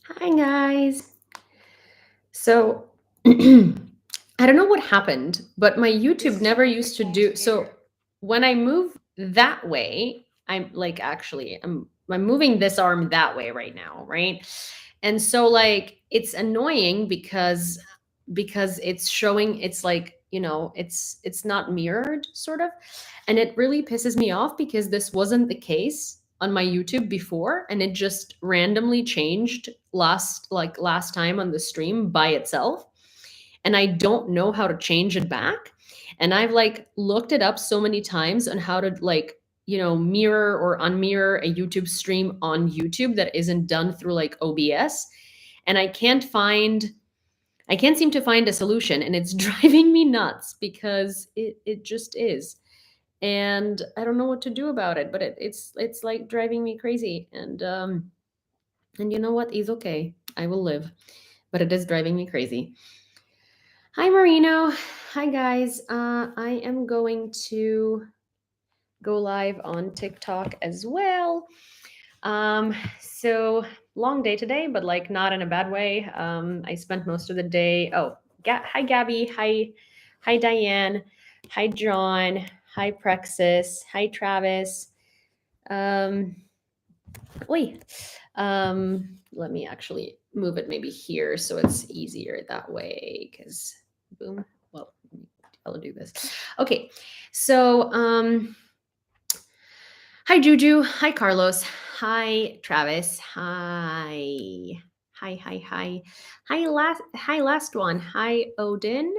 Hi guys. So I don't know what happened, but my YouTube never used to do so when I move that way, I'm like actually I'm moving this arm that way right now, right? And so like it's annoying because it's showing it's like, it's not mirrored sort of. And it really pisses me off because this wasn't the case on my YouTube before and it just randomly changed last time on the stream by itself and I don't know how to change it back. And I've like looked it up so many times on how to like, mirror or unmirror a YouTube stream on YouTube that isn't done through like OBS. And I can't seem to find a solution and it's driving me nuts because it just is. And I don't know what to do about it, but it's like driving me crazy. And you know what? It's okay. I will live. But it is driving me crazy. Hi, Marino. Hi, guys. I am going to go live on TikTok as well. So long day today, but like not in a bad way. I spent most of the day. Oh, hi, Gabby. Hi, Diane. Hi, John. Hi, Prexis. Hi, Travis. Um, wait. Let me actually move it maybe here so it's easier that way. Because boom. Well, I'll do this. Okay. So, hi Juju. Hi Carlos. Hi Travis. Hi. Hi. Hi last one. Hi Odin.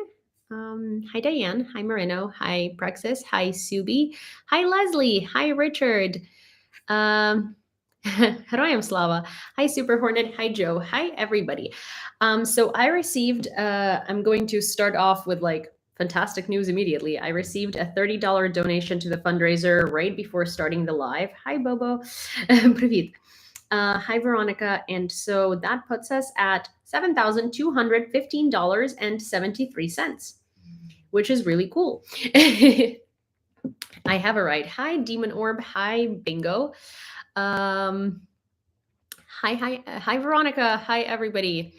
Hi Diane. Hi Marino. Hi Prexis. Hi Subi. Hi Leslie. Hi Richard. Um Heroyam Slava. Hi Super Hornet. Hi Joe. Hi everybody. So I received I'm going to start off with like fantastic news immediately. I received a $30 donation to the fundraiser right before starting the live. Hi Bobo. Привіт. Hi Veronica. And so that puts us at $7,215.73, which is really cool. I have a right. Hi Demon Orb. Hi Bingo. Hi Veronica. Hi everybody.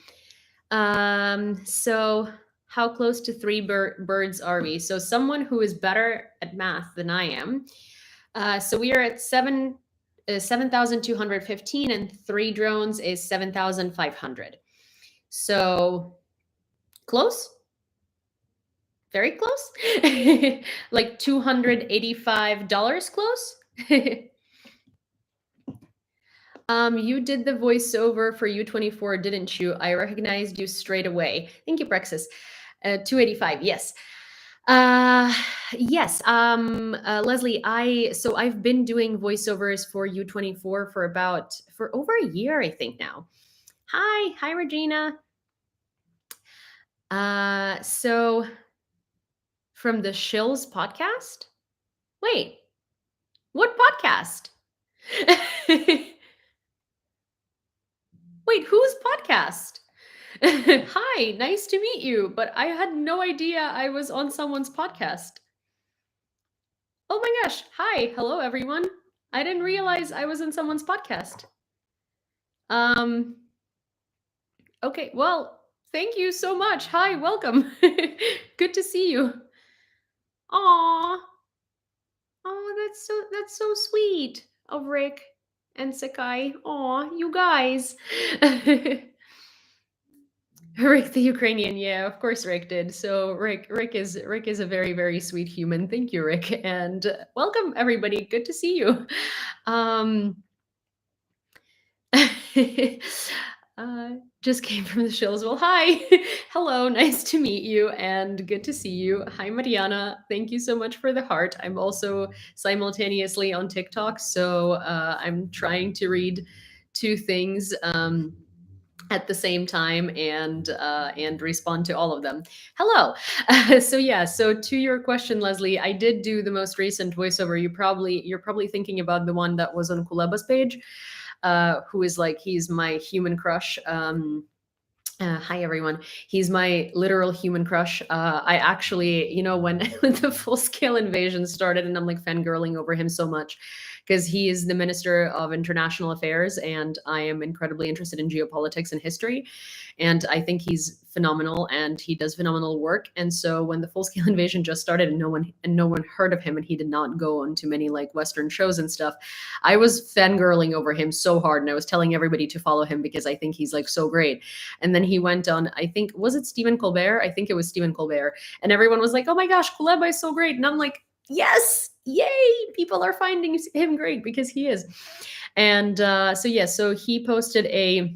So how close to three birds are we? So someone who is better at math than I am. So we are at 7,215 and 3 drones is 7,500. So close? Very close? Like $285 close? You did the voiceover for U24, didn't you? I recognized you straight away. Thank you, Brexis. 285, yes. Yes. Leslie, I've been doing voiceovers for U24 for over a year, I think now. Hi, Regina. So from the Shills podcast? Wait, what podcast? Wait, whose podcast? Hi, nice to meet you, but I had no idea I was on someone's podcast. Oh my gosh. Hi. Hello, everyone. I didn't realize I was in someone's podcast. Okay, well, thank you so much. Hi, welcome. Good to see you. Aw. Oh, that's so sweet of Rick and Sakai. Aw, you guys. Rick the Ukrainian, yeah, of course Rick did. So Rick is a very very sweet human. Thank you, Rick, and welcome everybody. Good to see you. Just came from the shills. Well, hi, hello, nice to meet you, and good to see you. Hi, Mariana. Thank you so much for the heart. I'm also simultaneously on TikTok, so I'm trying to read two things. At the same time and respond to all of them. Hello. So to your question, Leslie, I did do the most recent voiceover. You're probably thinking about the one that was on Kuleba's page, who is like he's my human crush. Hi everyone. He's my literal human crush. I actually, when when the full scale invasion started, and I'm like fangirling over him so much, because he is the Minister of International Affairs, and I am incredibly interested in geopolitics and history. And I think he's phenomenal, and he does phenomenal work. And so when the full-scale invasion just started, and no one heard of him, and he did not go on to many like Western shows and stuff, I was fangirling over him so hard, and I was telling everybody to follow him because I think he's like so great. And then he went on, I think, was it Stephen Colbert? I think it was Stephen Colbert. And everyone was like, oh my gosh, Kuleba is so great. And I'm like, yes, yay, people are finding him great because he is. And so he posted a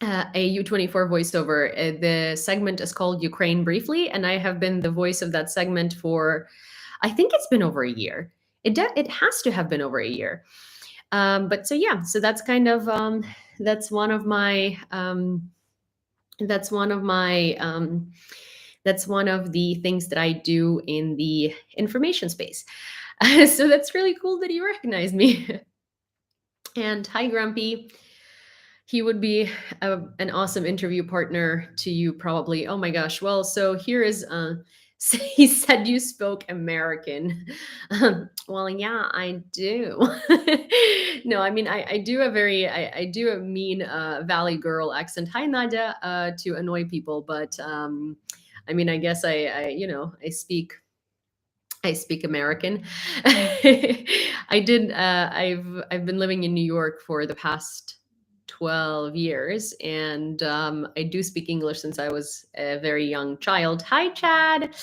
U24 voiceover. The segment is called Ukraine Briefly, and I have been the voice of that segment for, I think it's been over a year. It has to have been over a year. But so yeah, so that's kind of that's one of my that's one of the things that I do in the information space. So that's really cool that you recognize me. And hi, Grumpy. He would be an awesome interview partner to you, probably. Oh my gosh. Well, so here is, he said you spoke American. Well, yeah, I do. No, I mean, I do a very, I do a mean Valley girl accent. Hi, Nadia, to annoy people. But I mean, I guess I speak American. I've been living in New York for the past 12 years, and I do speak English since I was a very young child. Hi, Chad.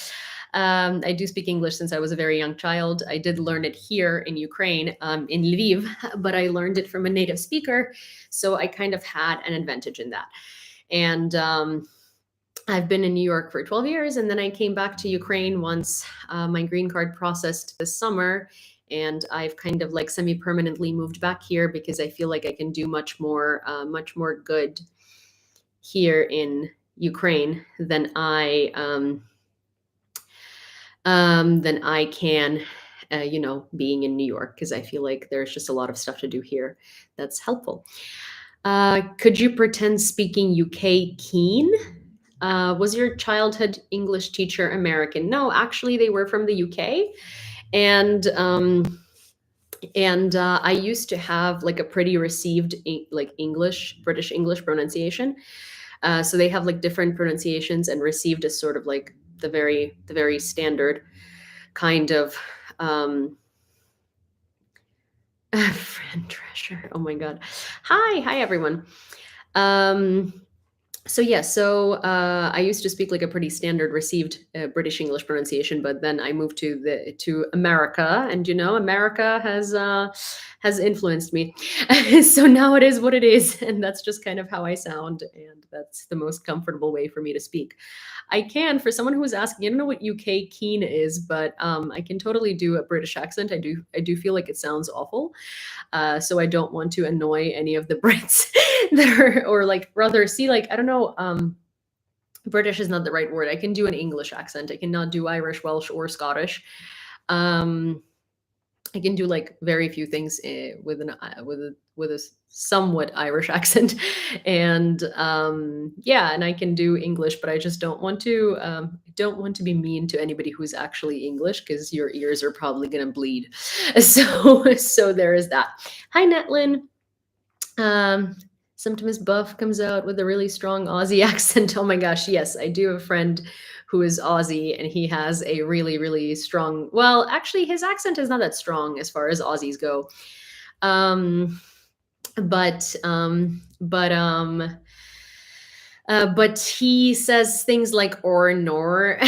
I do speak English since I was a very young child. I did learn it here in Ukraine, in Lviv, but I learned it from a native speaker. So I kind of had an advantage in that. And I've been in New York for 12 years, and then I came back to Ukraine once my green card processed this summer. And I've kind of like semi-permanently moved back here because I feel like I can do much more good here in Ukraine than I can, being in New York, because I feel like there's just a lot of stuff to do here that's helpful. Could you pretend speaking UK keen? Was your childhood English teacher American? No, actually, they were from the UK. And I used to have like a pretty received British English pronunciation. So they have like different pronunciations, and received is sort of like the very standard kind of friend treasure. Oh my God. Hi everyone. I used to speak like a pretty standard received British English pronunciation, but then I moved to America, and America has influenced me. So now it is what it is, and that's just kind of how I sound, and that's the most comfortable way for me to speak. I can, for someone who was asking, I don't know what UK keen is, but I can totally do a British accent. I do feel like it sounds awful. So I don't want to annoy any of the Brits that are, or like rather see, like, I don't know, British is not the right word. I can do an English accent. I cannot do Irish, Welsh, or Scottish. I can do like very few things with a somewhat Irish accent, and and I can do English, but I just don't want to be mean to anybody who's actually English, because your ears are probably gonna bleed. So there is that. Hi, Netlin. Sometimes Buff comes out with a really strong Aussie accent. Oh my gosh, yes, I do have a friend who is Aussie, and he has a really, really strong, well, actually his accent is not that strong as far as Aussies go. But he says things like or nor,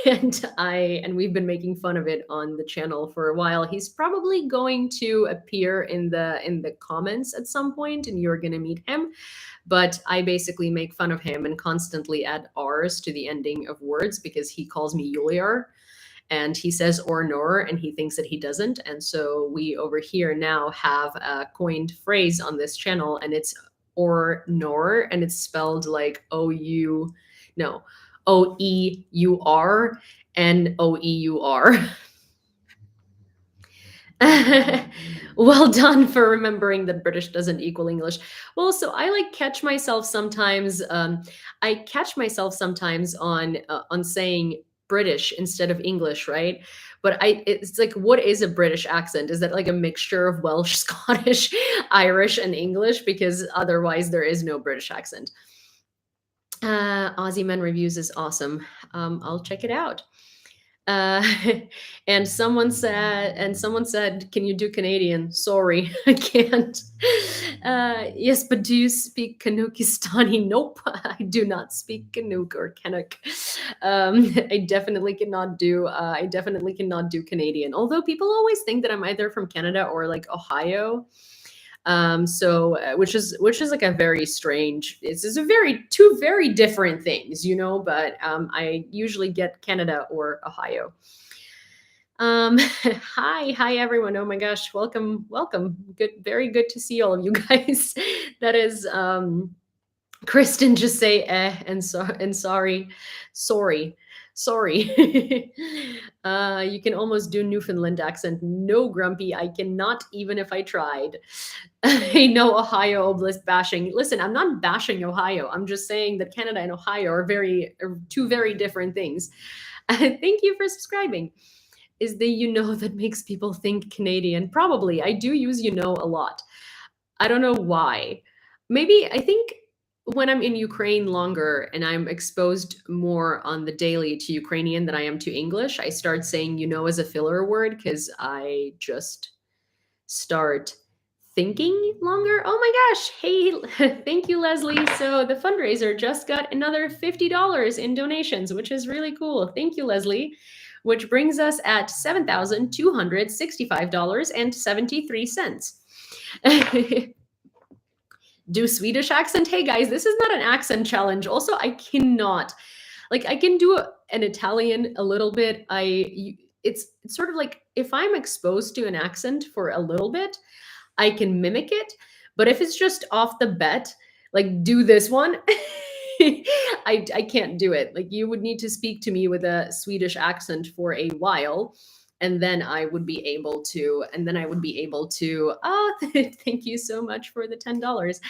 and we've been making fun of it on the channel for a while. He's probably going to appear in the comments at some point, and you're gonna meet him. But I basically make fun of him and constantly add R's to the ending of words, because he calls me Yulia, and he says or nor, and he thinks that he doesn't. And so we over here now have a coined phrase on this channel, and it's or nor, and it's spelled like O-E-U-R and O-E-U-R. Well done for remembering that British doesn't equal English. Well, so I like catch myself sometimes. I catch myself sometimes on saying British instead of English, right? But it's like, what is a British accent? Is that like a mixture of Welsh, Scottish, Irish, and English? Because otherwise there is no British accent. Aussie Men Reviews is awesome. I'll check it out. Uh, and someone said, can you do Canadian? Sorry, I can't. Yes, but do you speak Kanukistani? Nope, I do not speak Kanuk or Kanuk. I definitely cannot do Canadian. Although people always think that I'm either from Canada or like Ohio. Which is like a very strange, it's a very two very different things, but I usually get Canada or Ohio. Hi everyone. Oh my gosh, welcome. Good, very good to see all of you guys. That is Kristen, just say and sorry. You can almost do Newfoundland accent. No, Grumpy, I cannot, even if I tried. I know Ohio Oblast bashing. Listen, I'm not bashing Ohio. I'm just saying that Canada and Ohio are two very different things. Thank you for subscribing. Is the that makes people think Canadian? Probably. I do use a lot. I don't know why. Maybe I think when I'm in Ukraine longer and I'm exposed more on the daily to Ukrainian than I am to English, I start saying as a filler word because I just start thinking longer. Oh my gosh. Hey, thank you, Leslie. So the fundraiser just got another $50 in donations, which is really cool. Thank you, Leslie. Which brings us at $7,265.73. Do Swedish accent. Hey guys, this is not an accent challenge. Also, I cannot, like, I can do an Italian a little bit. It's sort of like if I'm exposed to an accent for a little bit, I can mimic it. But if it's just off the bat, like do this one, I can't do it. Like you would need to speak to me with a Swedish accent for a while. And then I would be able to, oh, thank you so much for the $10.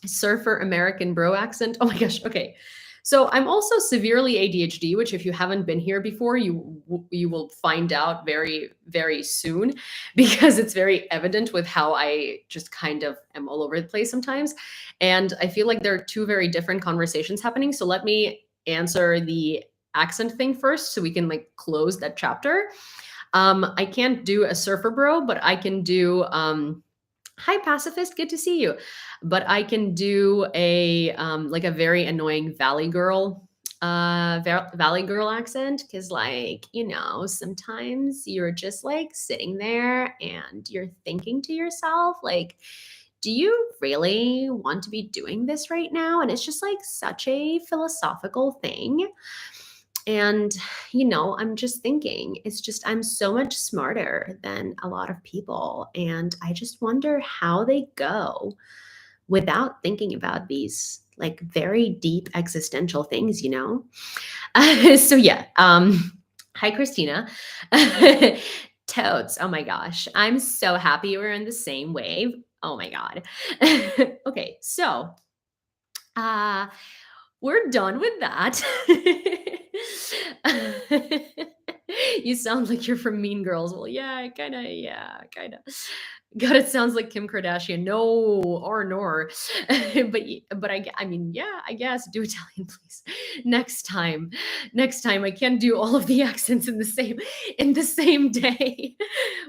Surfer American bro accent. Oh my gosh. Okay. So I'm also severely ADHD, which if you haven't been here before, you will find out very, very soon because it's very evident with how I just kind of am all over the place sometimes. And I feel like there are two very different conversations happening. So let me answer the accent thing first so we can like close that chapter. I can't do a surfer bro, but I can do, hi pacifist, good to see you. But I can do a like a very annoying valley girl accent because like sometimes you're just like sitting there and you're thinking to yourself like, do you really want to be doing this right now? And it's just like such a philosophical thing. And, I'm just thinking, it's just, I'm so much smarter than a lot of people. And I just wonder how they go without thinking about these like very deep existential things, So yeah. Hi, Christina. Toads. Oh my gosh. I'm so happy we're in the same wave. Oh my God. Okay. So, we're done with that. You sound like you're from Mean Girls. Well, yeah, kind of. God, it sounds like Kim Kardashian. No, or nor. but I mean, yeah, I guess do Italian, please. Next time, I can't do all of the accents in the same day.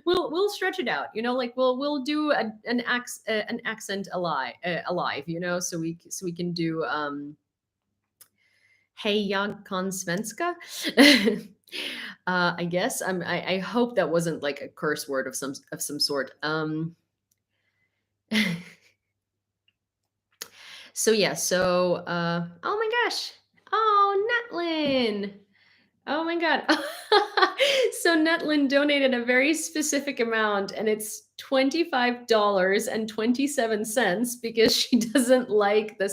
We'll stretch it out. Like we'll do an accent alive. So we can do Hey, jag kan svenska. I guess I hope that wasn't like a curse word of some sort. So yeah, oh my gosh. Oh, Netlin. Oh my God. So Netlin donated a very specific amount and it's $25.27 because she doesn't like the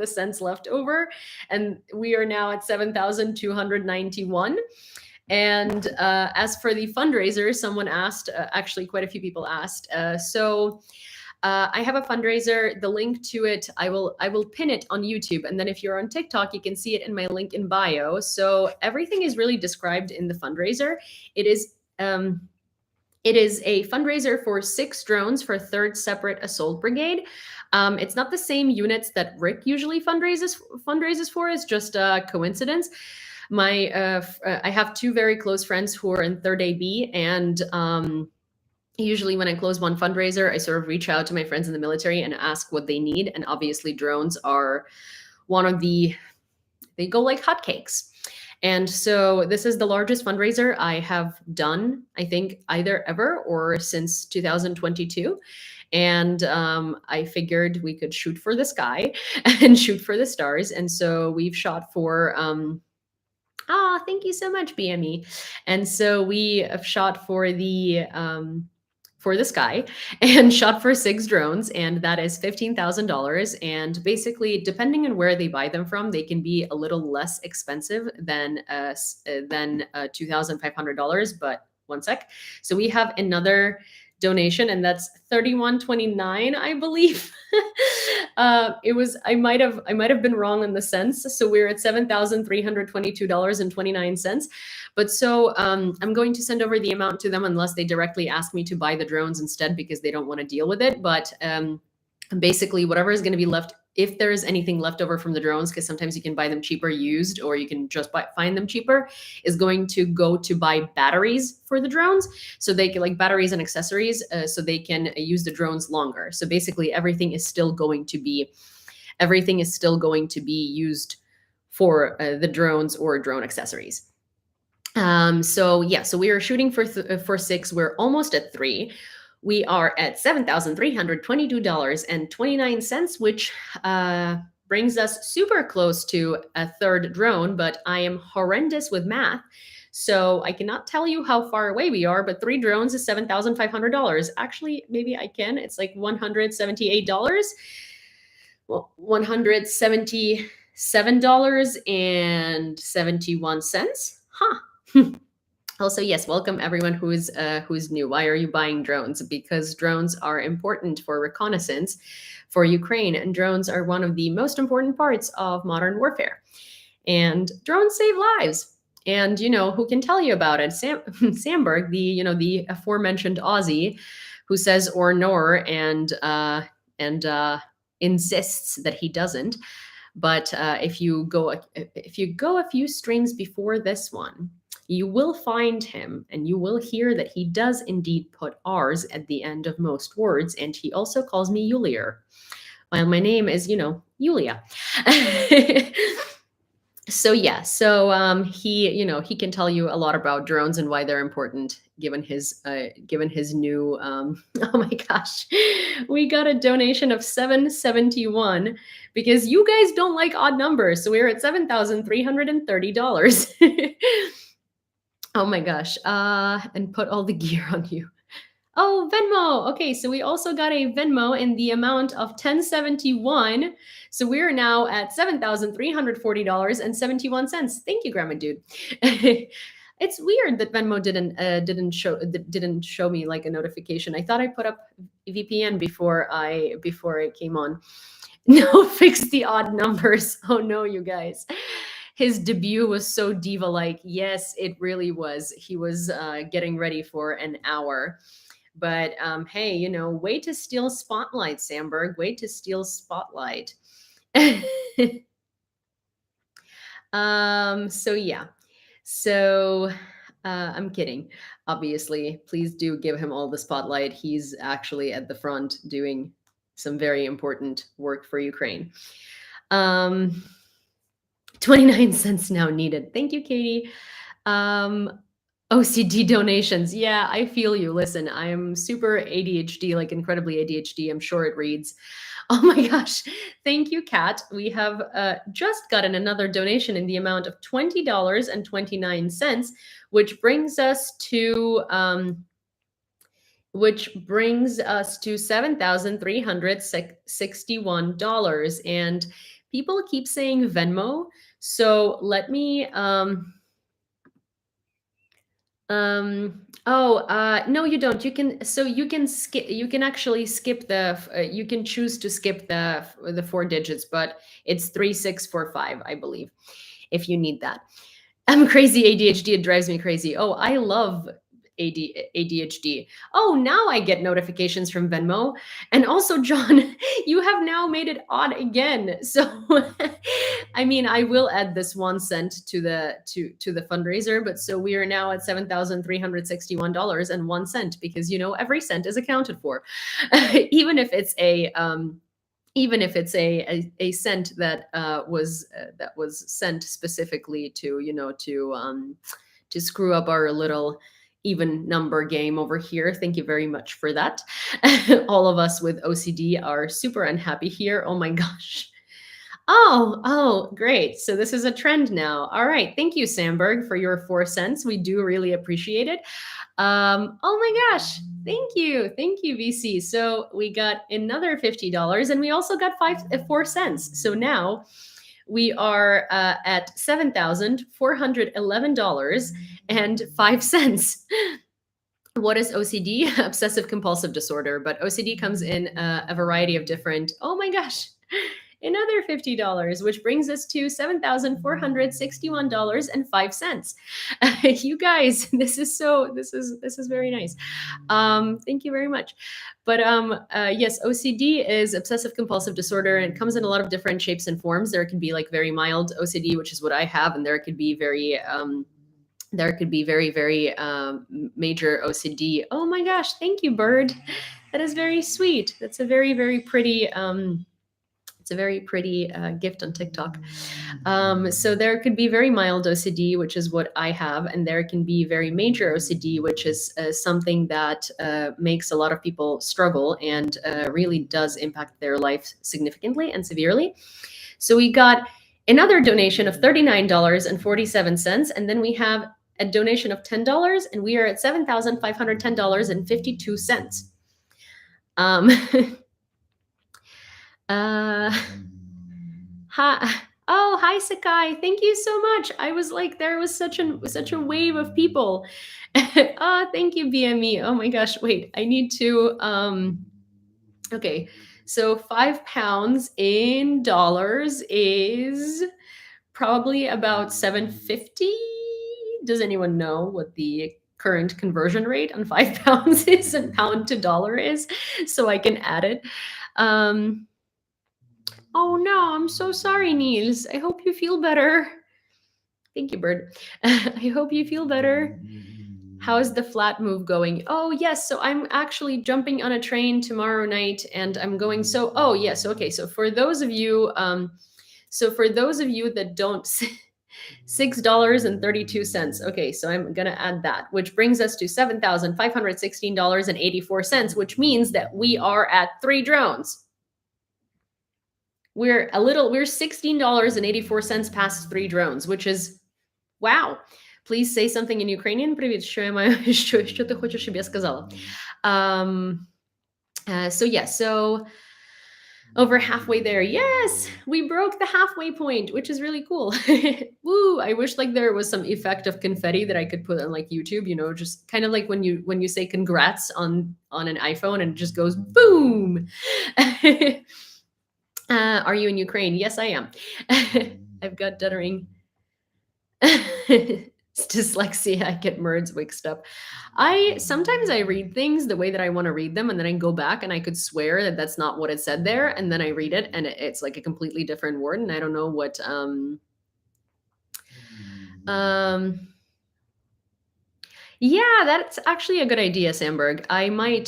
cents left over. And we are now at 7,291. And as for the fundraiser, someone asked, actually quite a few people asked. So I have a fundraiser. The link to it, I will pin it on YouTube, and then if you're on TikTok, you can see it in my link in bio. So everything is really described in the fundraiser. It is a fundraiser for 6 drones for 3rd Separate Assault Brigade. It's not the same units that Rick usually fundraises for. It's just a coincidence. I have 2 very close friends who are in 3rd AB, and usually when I close one fundraiser, I sort of reach out to my friends in the military and ask what they need. And obviously drones are one of they go like hotcakes. And so this is the largest fundraiser I have done, I think, either ever or since 2022. And I figured we could shoot for the sky and shoot for the stars. And so we've shot for thank you so much, BME. And so we have shot for the sky and shot for 6 drones, and that is $15,000. And basically, depending on where they buy them from, they can be a little less expensive than $2,500. But one sec. So we have another donation, and that's $31.29, I believe. I might have been wrong on the cents. So we're at $7,322.29. But so I'm going to send over the amount to them unless they directly ask me to buy the drones instead because they don't want to deal with it. But basically, whatever is going to be left, if there is anything left over from the drones, because sometimes you can buy them cheaper used, or you can just find them cheaper, is going to go to buy batteries for the drones, so they can, like, batteries and accessories, so they can use the drones longer. So basically, everything is still going to be used for the drones or drone accessories. So we are shooting for 6. We're almost at 3. We are at $7,322.29, which brings us super close to a 3rd drone, but I am horrendous with math. So I cannot tell you how far away we are, but 3 drones is $7,500. Actually, maybe I can. It's like $178. Well, $177.71. Huh. Also, yes, welcome everyone who's new. Why are you buying drones? Because drones are important for reconnaissance for Ukraine, and drones are one of the most important parts of modern warfare. And drones save lives. And who can tell you about it? Sandberg, the aforementioned Aussie, who says or nor and insists that he doesn't. But if you go a few strings before this one, you will find him, and you will hear that he does indeed put R's at the end of most words, and he also calls me Yulia, while my name is, Yulia. So yeah, he can tell you a lot about drones and why they're important, given his new oh my gosh, we got a donation of $771 because you guys don't like odd numbers, so we're at $7,330. Oh my gosh, and put all the gear on you. Oh, Venmo. Okay, so we also got a Venmo in the amount of $1071. So we're now at $7,340.71. Thank you, Grandma Dude. It's weird that Venmo didn't show me like a notification. I thought I put up VPN before I came on. No, fix the odd numbers. Oh no, you guys. His debut was so diva-like. Yes, it really was. He was getting ready for an hour. But hey, way to steal spotlight, Sandberg. Way to steal spotlight. So yeah. So I'm kidding. Obviously, please do give him all the spotlight. He's actually at the front doing some very important work for Ukraine. 29 cents now needed. Thank you, Katie. OCD donations. Yeah, I feel you. Listen, I'm super ADHD, like incredibly ADHD. I'm sure it reads. Oh my gosh. Thank you, Kat. We have just gotten another donation in the amount of $20.29, which brings us to $7,361. And people keep saying Venmo. So let me No, you don't. You can skip, you can actually skip you can choose to skip the 4 digits, but it's 3645, I believe, if you need that. I'm crazy ADHD. It drives me crazy. Oh, I love ADHD. Oh, now I get notifications from Venmo. And also, John, you have now made it odd again. So, I mean, I will add this 1 cent to the fundraiser, but so we are now at $7,361.01 because every cent is accounted for, even if it's a cent that was sent specifically to screw up our little even number game over here. Thank you very much for that. All of us with OCD are super unhappy here. Oh my gosh. Oh, great. So this is a trend now. All right. Thank you, Sandberg, for your 4 cents. We do really appreciate it. Oh my gosh. Thank you. Thank you, VC. So we got another $50 and we also got 4 cents. So now we are at $7,411.05. What is OCD? Obsessive compulsive disorder. But OCD comes in a variety of different, oh my gosh, another $50, which brings us to $7,461.05. You guys, this is very nice. Thank you very much. But yes, OCD is obsessive compulsive disorder, and it comes in a lot of different shapes and forms. There can be like very mild OCD, which is what I have, and there could be very very major OCD. Oh my gosh, thank you, Bird. That is very sweet. That's a very, very pretty it's a very pretty gift on TikTok. So there could be very mild OCD, which is what I have, and there can be very major OCD, which is something that makes a lot of people struggle and really does impact their life significantly and severely. So we got another donation of $39.47, and then we have a donation of $10, and we are at $7,510.52. Hi. Oh, hi, Sakai. Thank you so much. I was like, there was such a wave of people. Thank you, BME. Oh my gosh. Wait, I need to. Okay, so £5 in dollars is probably about 750. Does anyone know what the current conversion rate on £5 is and pound to dollar is? So I can add it. Oh no, I'm so sorry, Niels. I hope you feel better. Thank you, Bird. I hope you feel better. How is the flat move going? Oh, yes. So I'm actually jumping on a train tomorrow night and I'm going. So, oh, yes. Okay. So for those of you, that don't, $6.32. Okay. So I'm going to add that, which brings us to $7,516.84, which means that we are at 3 drones. We're $16.84 past 3 drones, which is wow. Please say something in Ukrainian. Привіт, що я маю, що ти хочеш, щоб я сказала? So yeah, so over halfway there. Yes, we broke the halfway point, which is really cool. Woo! I wish like there was some effect of confetti that I could put on like YouTube, just kind of like when you say congrats on an iPhone and it just goes boom. Are you in Ukraine? Yes, I am. I've got stuttering. It's dyslexia. I get words mixed up. Sometimes I read things the way that I want to read them, and then I go back and I could swear that that's not what it said there, and then I read it and it's like a completely different word, and I don't know what. Yeah, that's actually a good idea, Sandberg.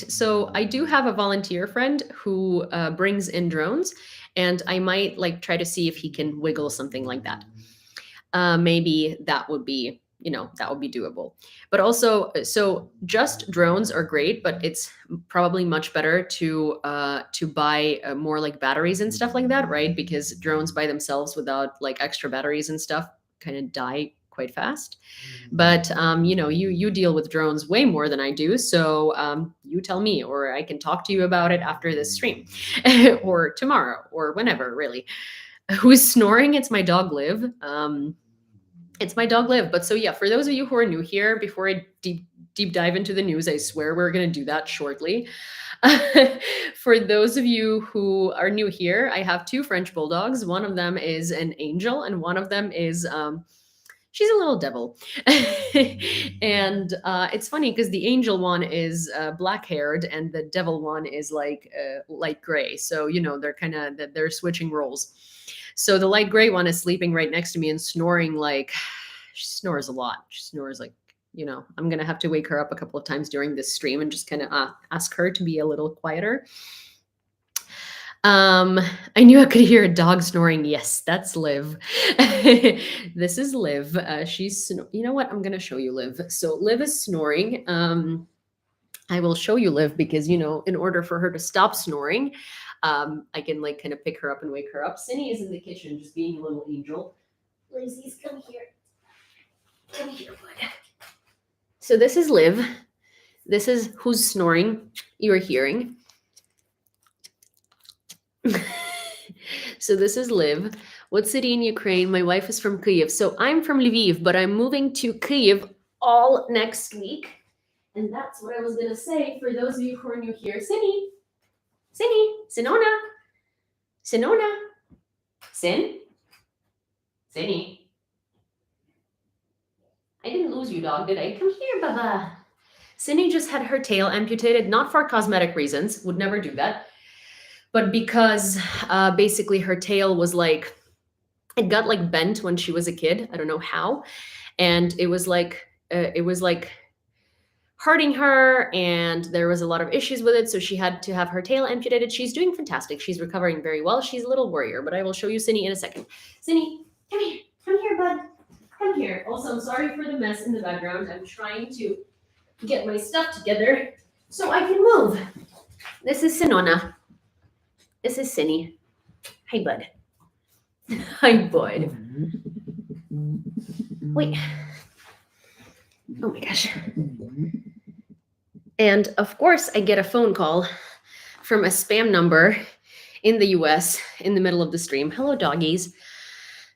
So I do have a volunteer friend who brings in drones, and I might like try to see if he can wiggle something like that. Maybe that would be, that would be doable. But also, so just drones are great, but it's probably much better to buy more like batteries and stuff like that, right? Because drones by themselves without like extra batteries and stuff kind of die quite fast. But you deal with drones way more than I do, so you tell me, or I can talk to you about it after this stream, or tomorrow, or whenever, really. Who's snoring? It's my dog Liv. It's my dog Liv. But so yeah, for those of you who are new here, before I deep dive into the news, I swear we're going to do that shortly. For those of you who are new here, I have two French bulldogs. One of them is an angel, and one of them is she's a little devil. And it's funny because the angel one is black haired, and the devil one is like light gray. So you know they're switching roles. So the light gray one is sleeping right next to me and snoring like she snores a lot. She snores like, you know, I'm going to have to wake her up a couple of times during this stream and just kind of ask her to be a little quieter. I knew I could hear a dog snoring. Yes, that's Liv. This is Liv. She's, you know what? I'm going to show you Liv. So Liv is snoring. I will show you Liv because, you know, in order for her to stop snoring, I can like kind of pick her up and wake her up. Cindy is in the kitchen just being a little angel. Lizzy's, come here. Come here, bud. So this is Liv. This is who's snoring you are hearing. So this is Liv. What city in Ukraine? My wife is from Kyiv. So I'm from Lviv, but I'm moving to Kyiv all next week. And that's what I was going to say for those of you who are new here. Cindy. Cindy. Sinona. Sinona. Sin. Cindy. I didn't lose you, dog, did I? Come here, Baba. Cindy just had her tail amputated, not for cosmetic reasons, would never do that, but because basically her tail was like, it got like bent when she was a kid. I don't know how. And it was like hurting her, and there was a lot of issues with it. So she had to have her tail amputated. She's doing fantastic. She's recovering very well. She's a little warrior, but I will show you Cindy in a second. Cindy, come here, bud. Come here. Also, I'm sorry for the mess in the background. I'm trying to get my stuff together so I can move. This is Sinona. This is Cindy. Hi, bud. Hi, bud. Wait. Oh my gosh. And of course, I get a phone call from a spam number in the US in the middle of the stream. Hello, doggies.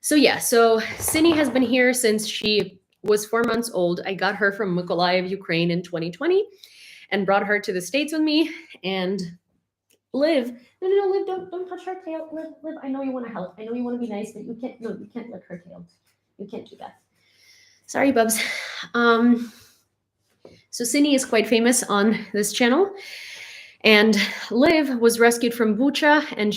So yeah, so Cindy has been here since she was 4 months old. I got her from Mykolaiv, Ukraine in 2020 and brought her to the States with me. And Liv, no, Liv, don't touch her tail. Liv, I know you want to help. I know you want to be nice, but you can't lick her tail. You can't do that. Sorry, Bubs. So Cindy is quite famous on this channel. And Liv was rescued from Bucha, and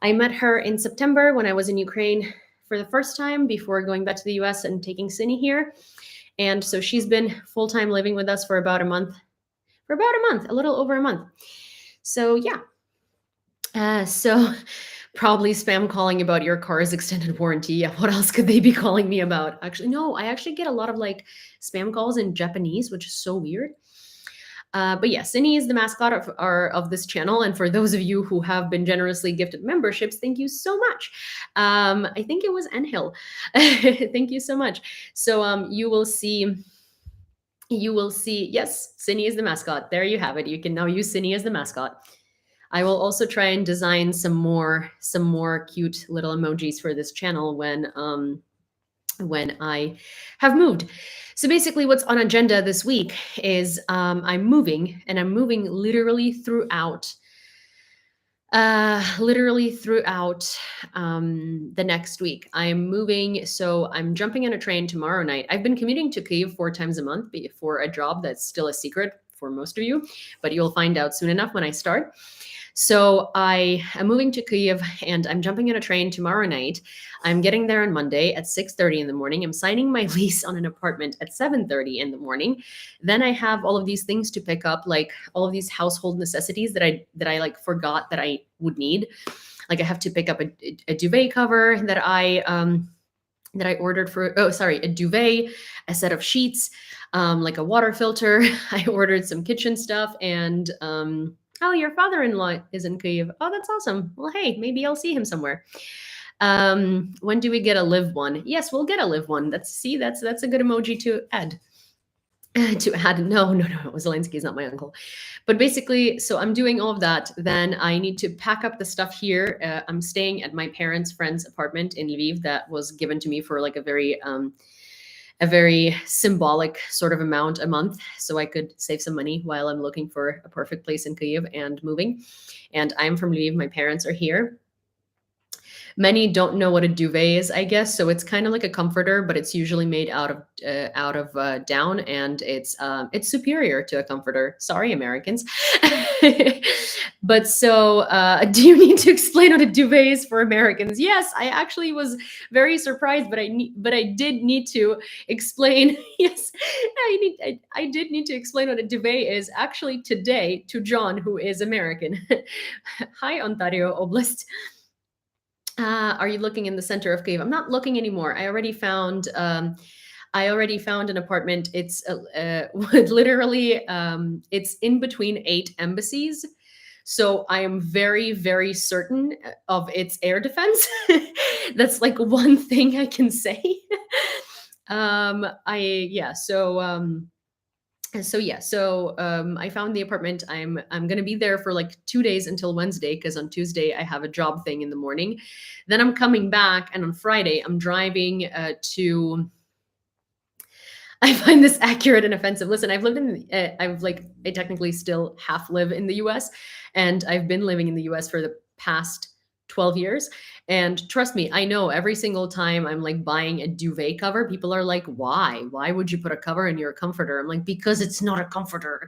I met her in September when I was in Ukraine for the first time before going back to the US and taking Cindy here. And so she's been full-time living with us for about a month, a little over a month. So yeah. So probably spam calling about your car's extended warranty. Yeah, what else could they be calling me about? Actually, no, I actually get a lot of like spam calls in Japanese, which is so weird. But yeah, Cindy is the mascot of this channel. And for those of you who have been generously gifted memberships, thank you so much. I think it was Enhil. Thank you so much. So you will see, yes, Cindy is the mascot. There you have it. You can now use Cindy as the mascot. I will also try and design some more cute little emojis for this channel when I have moved. So basically what's on agenda this week is I'm moving, and I'm moving literally throughout the next week. I'm moving, so I'm jumping on a train tomorrow night. I've been commuting to Kyiv 4 times a month for a job that's still a secret for most of you, but you'll find out soon enough when I start. So I am moving to Kyiv, and I'm jumping on a train tomorrow night. I'm getting there on Monday at 6:30 in the morning. I'm signing my lease on an apartment at 7:30 in the morning. Then I have all of these things to pick up, like all of these household necessities that I like forgot that I would need. Like I have to pick up a duvet cover that I ordered for, a duvet, a set of sheets, like a water filter. I ordered some kitchen stuff, and oh, your father-in-law is in Kyiv. Oh, that's awesome. Well, hey, maybe I'll see him somewhere. When do we get a live one? Yes, we'll get a live one. That's a good emoji to add. to add, no, Zelensky is not my uncle. But basically, so I'm doing all of that. Then I need to pack up the stuff here. I'm staying at my parents' friend's apartment in Lviv that was given to me for like a very symbolic sort of amount a month, so I could save some money while I'm looking for a perfect place in Kyiv and moving. And I'm from Lviv. My parents are here. Many don't know what a duvet is, I guess. So it's kind of like a comforter, but it's usually made out of down, and it's superior to a comforter. Sorry, Americans. But so, do you need to explain what a duvet is for Americans? Yes, I actually was very surprised, but I did need to explain. Yes, I did need to explain what a duvet is actually today to John, who is American. Hi, Ontario Oblast. Are you looking in the center of Kyiv? I'm not looking anymore. I already found. I already found an apartment. It's literally it's in between 8 embassies. So I am very, very certain of its air defense. That's like one thing I can say. I yeah. I found the apartment. I'm gonna be there for like 2 days until Wednesday, because on Tuesday I have a job thing in the morning. Then I'm coming back, and on Friday I'm driving to. I find this accurate and offensive. Listen, I've lived in. I technically still half live in the U.S., and I've been living in the U.S. for the past 12 years. And trust me, I know every single time I'm like buying a duvet cover, people are like, "Why? Why would you put a cover in your comforter?" I'm like, "Because it's not a comforter.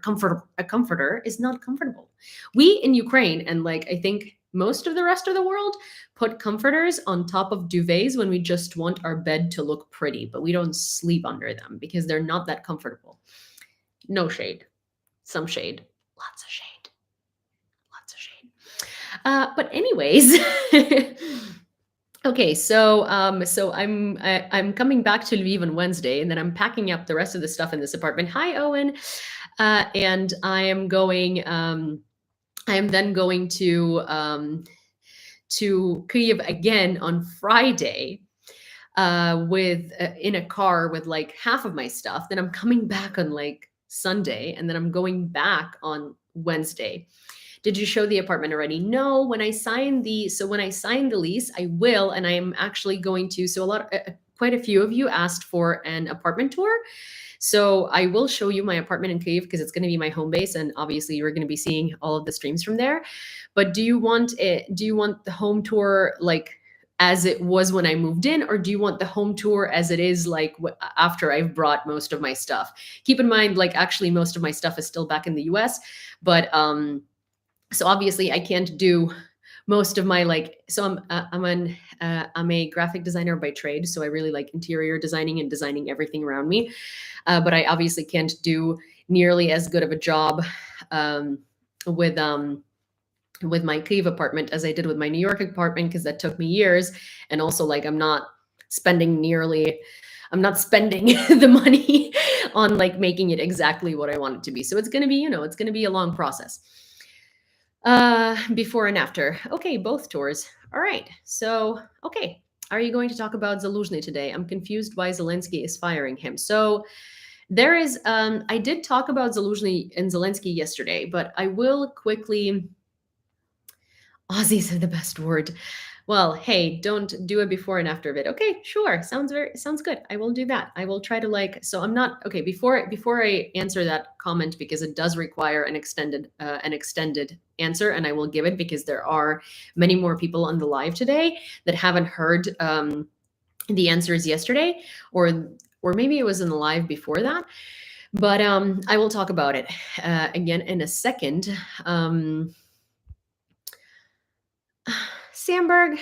A comforter is not comfortable." We in Ukraine, and like I think most of the rest of the world, put comforters on top of duvets when we just want our bed to look pretty, but we don't sleep under them because they're not that comfortable. No shade. Some shade. Lots of shade. Lots of shade. But anyways, okay, I'm coming back to Lviv on Wednesday, and then I'm packing up the rest of the stuff in this apartment. Hi, Owen. And I am then going to Kyiv again on Friday with in a car with like half of my stuff. Then I'm coming back on like Sunday, and then I'm going back on Wednesday. Did you show the apartment already? No. When I sign the lease, I will, and I am actually going to. So quite a few of you asked for an apartment tour. So I will show you my apartment in Kyiv because it's going to be my home base, and obviously you're going to be seeing all of the streams from there. But do you want it? Do you want the home tour like as it was when I moved in, or do you want the home tour as it is like after I've brought most of my stuff? Keep in mind, like actually most of my stuff is still back in the U.S., but so obviously I can't do most of my I'm a graphic designer by trade, so I really like interior designing and designing everything around me. But I obviously can't do nearly as good of a job um, with my Kyiv apartment as I did with my New York apartment, because that took me years. And also, like, I'm not spending the money on like making it exactly what I want it to be. So it's going to be, it's going to be a long process. Before and after. Okay, both tours. All right. So, okay. Are you going to talk about Zaluzhny today? I'm confused why Zelensky is firing him. So, there is, I did talk about Zaluzhny and Zelensky yesterday, but I will quickly. Aussies are the best word. Well, hey, don't do a before and after of it. Okay, sure. Sounds good. I will do that. I will try to so I'm not okay before I answer that comment, because it does require an extended answer, and I will give it because there are many more people on the live today that haven't heard the answers yesterday, or maybe it was in the live before that. But I will talk about it again in a second. Sandberg.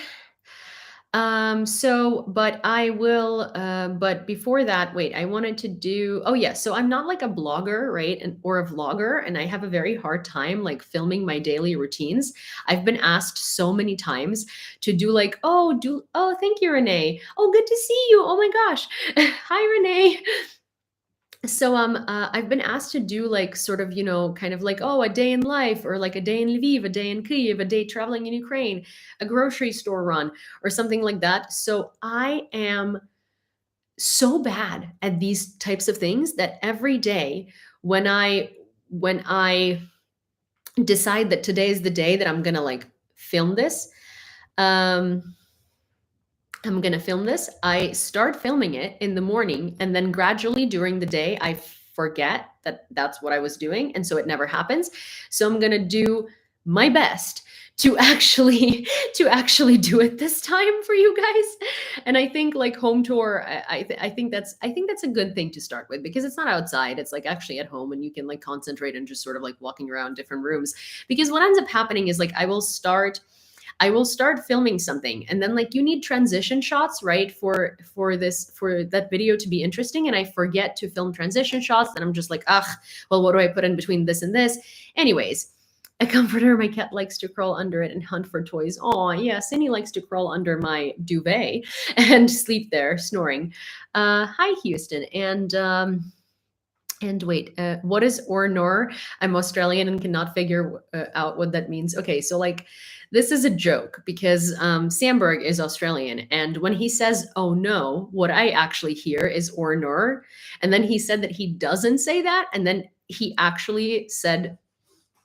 But I will, but before that, wait, I wanted to do, oh yeah, so I'm not like a blogger, right? Or a vlogger, and I have a very hard time like filming my daily routines. I've been asked so many times to do like, oh, thank you, Renee. Oh, good to see you. Oh my gosh. Hi, Renee. So I've been asked to do like sort of, kind of like, oh, a day in life, or like a day in Lviv, a day in Kyiv, a day traveling in Ukraine, a grocery store run, or something like that. So I am so bad at these types of things that every day when I decide that today is the day that I'm gonna like film this, um, I'm gonna film this. I start filming it in the morning, and then gradually during the day, I forget that that's what I was doing, and so it never happens. So I'm gonna do my best to actually to actually do it this time for you guys. And I think like home tour, I think that's a good thing to start with because it's not outside. It's like actually at home, and you can like concentrate and just sort of like walking around different rooms. Because what ends up happening is like I will start filming something, and then like you need transition shots, right? For that video to be interesting, and I forget to film transition shots, and I'm just like, ugh, well, what do I put in between this and this? Anyways, a comforter, my cat likes to crawl under it and hunt for toys. Oh, yeah, Cindy likes to crawl under my duvet and sleep there, snoring. Hi, Houston. And wait, what is or nor? I'm Australian and cannot figure out what that means. Okay, so like this is a joke because Sandberg is Australian, and when he says "oh no," what I actually hear is or nor, and then he said that he doesn't say that, and then he actually said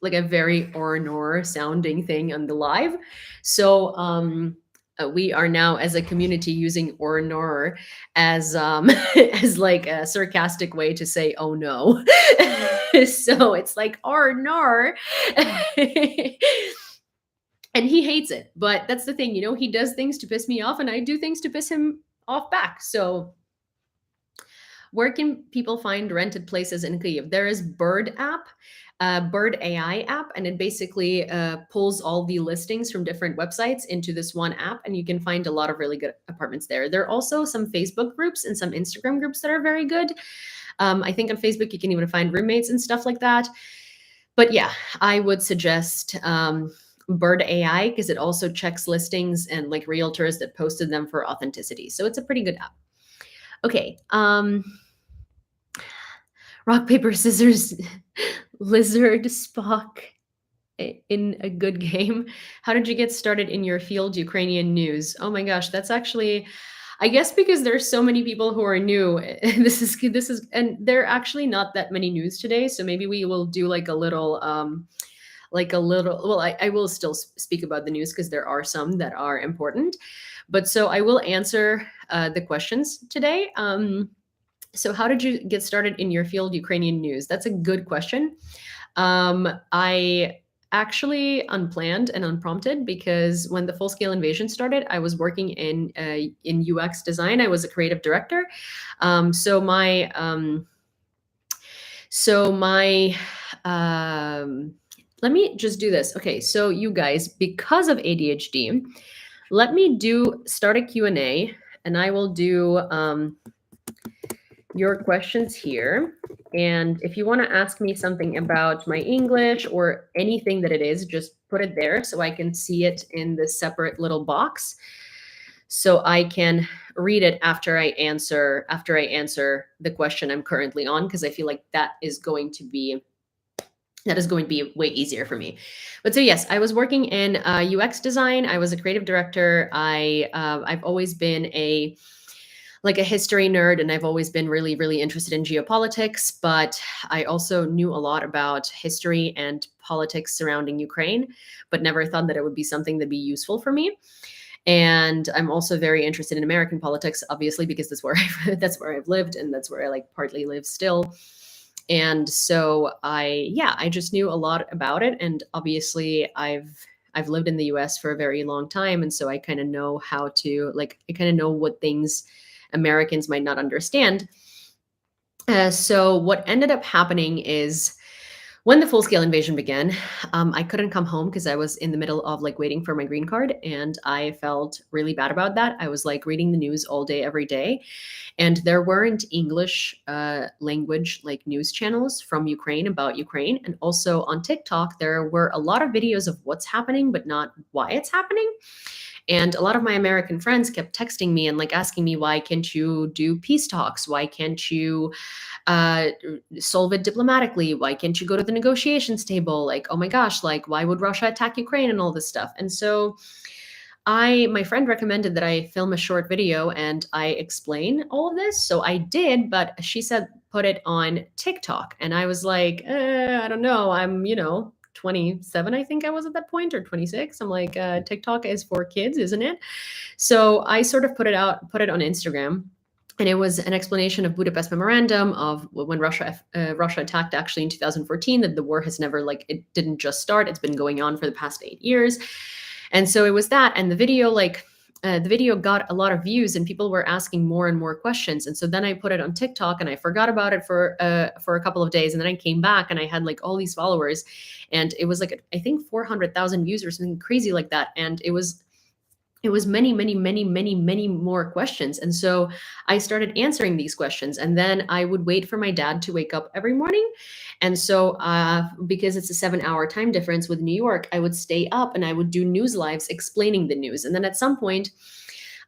like a very or nor sounding thing on the live. So we are now as a community using or nor as as like a sarcastic way to say oh no. So it's like or nor. And he hates it, but that's the thing, you know, he does things to piss me off and I do things to piss him off back. So where can people find rented places in Kyiv? There is Bird app, Bird AI app, and it basically pulls all the listings from different websites into this one app, and you can find a lot of really good apartments there. There are also some Facebook groups and some Instagram groups that are very good. I think on Facebook you can even find roommates and stuff like that. But yeah, I would suggest Bird AI because it also checks listings and like realtors that posted them for authenticity. So it's a pretty good app. Okay. Rock, paper, scissors, lizard, Spock in a good game. How did you get started in your field, Ukrainian news? Oh my gosh, that's actually, I guess because there's so many people who are new. This is, and there are actually not that many news today. So maybe we will do like a little, well, I will still speak about the news because there are some that are important. But so I will answer the questions today. So how did you get started in your field, Ukrainian news? That's a good question. I actually unplanned and unprompted because when the full-scale invasion started, I was working in UX design. I was a creative director. Let me just do this. Okay, so you guys, because of ADHD, let me start a Q&A, and I will do your questions here. And if you want to ask me something about my English or anything that it is, just put it there so I can see it in the separate little box. So I can read it after I answer the question I'm currently on, because I feel like that is going to be way easier for me. But so yes, I was working in UX design. I was a creative director. I've always been a history nerd, and I've always been really, really interested in geopolitics, but I also knew a lot about history and politics surrounding Ukraine, but never thought that it would be something that'd be useful for me. And I'm also very interested in American politics, obviously, because that's where I've lived, and that's where I like partly live still. And so I just knew a lot about it. And obviously I've lived in the US for a very long time. And so I kind of know I kind of know what things Americans might not understand. So what ended up happening is when the full-scale invasion began, I couldn't come home because I was in the middle of waiting for my green card, and I felt really bad about that. I was reading the news all day, every day, and there weren't English language news channels from Ukraine about Ukraine. And also on TikTok, there were a lot of videos of what's happening, but not why it's happening. And a lot of my American friends kept texting me and asking me, why can't you do peace talks? Why can't you solve it diplomatically? Why can't you go to the negotiations table? Oh my gosh, why would Russia attack Ukraine and all this stuff? And so my friend recommended that I film a short video and I explain all of this. So I did, but she said put it on TikTok. And I was like, I don't know. I'm, 27, I think I was at that point, or 26. I'm like, TikTok is for kids, isn't it? So I sort of put it on Instagram. And it was an explanation of Budapest Memorandum, of when Russia attacked actually in 2014, that the war has never, like, it didn't just start, it's been going on for the past 8 years. And so it was that, and the video got a lot of views, and people were asking more and more questions. And so then I put it on TikTok, and I forgot about it for a couple of days, and then I came back, and I had like all these followers, and it was like, I think 400,000 views or something crazy like that. And it was many, many, many, many, many more questions. And so I started answering these questions. And then I would wait for my dad to wake up every morning. And so, because it's a 7-hour time difference with New York, I would stay up and I would do news lives explaining the news. And then at some point,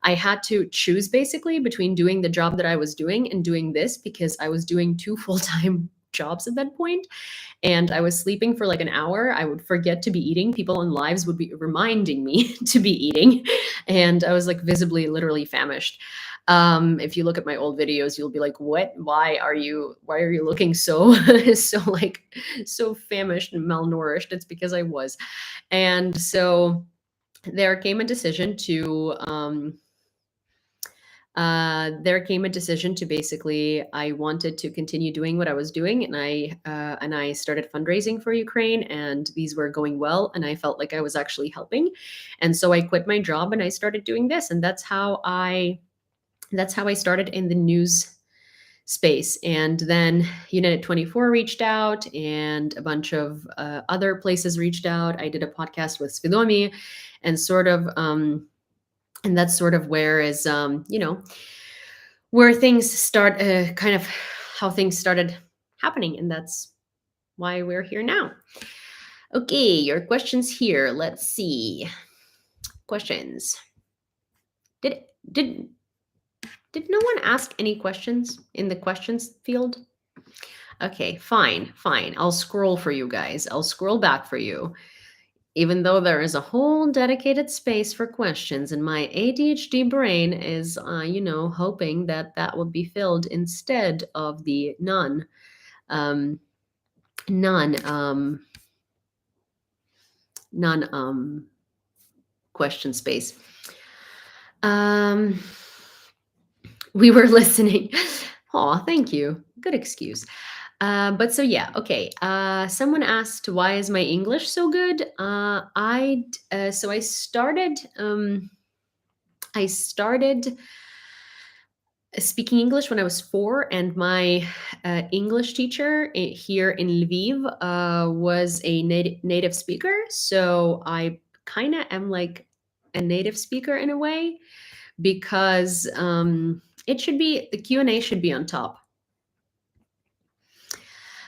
I had to choose basically between doing the job that I was doing and doing this, because I was doing 2 full-time jobs at that point, and I was sleeping for like an hour. I would forget to be eating. People on lives would be reminding me to be eating. And I was like visibly, literally famished. If you look at my old videos, you'll be like, what? Why are you looking so, so famished and malnourished? It's because I was. And so there came a decision to, basically, I wanted to continue doing what I was doing, and I started fundraising for Ukraine, and these were going well, and I felt like I was actually helping. And so I quit my job and I started doing this, and that's how I started in the news space. And then United 24 reached out, and a bunch of other places reached out. I did a podcast with Svidomi, and and that's sort of where is where things start, kind of how things started happening. And that's why we're here now. Okay, your questions here. Let's see. Questions. Did no one ask any questions in the questions field? Okay, fine. I'll scroll for you guys. I'll scroll back for you. Even though there is a whole dedicated space for questions, and my ADHD brain is, hoping that that would be filled instead of the none question space. We were listening. Oh, thank you. Good excuse. But so yeah, okay. Someone asked, why is my English so good? So I started speaking English when I was 4, and my English teacher here in Lviv was a native speaker. So I kind of am like a native speaker in a way, because the Q&A should be on top.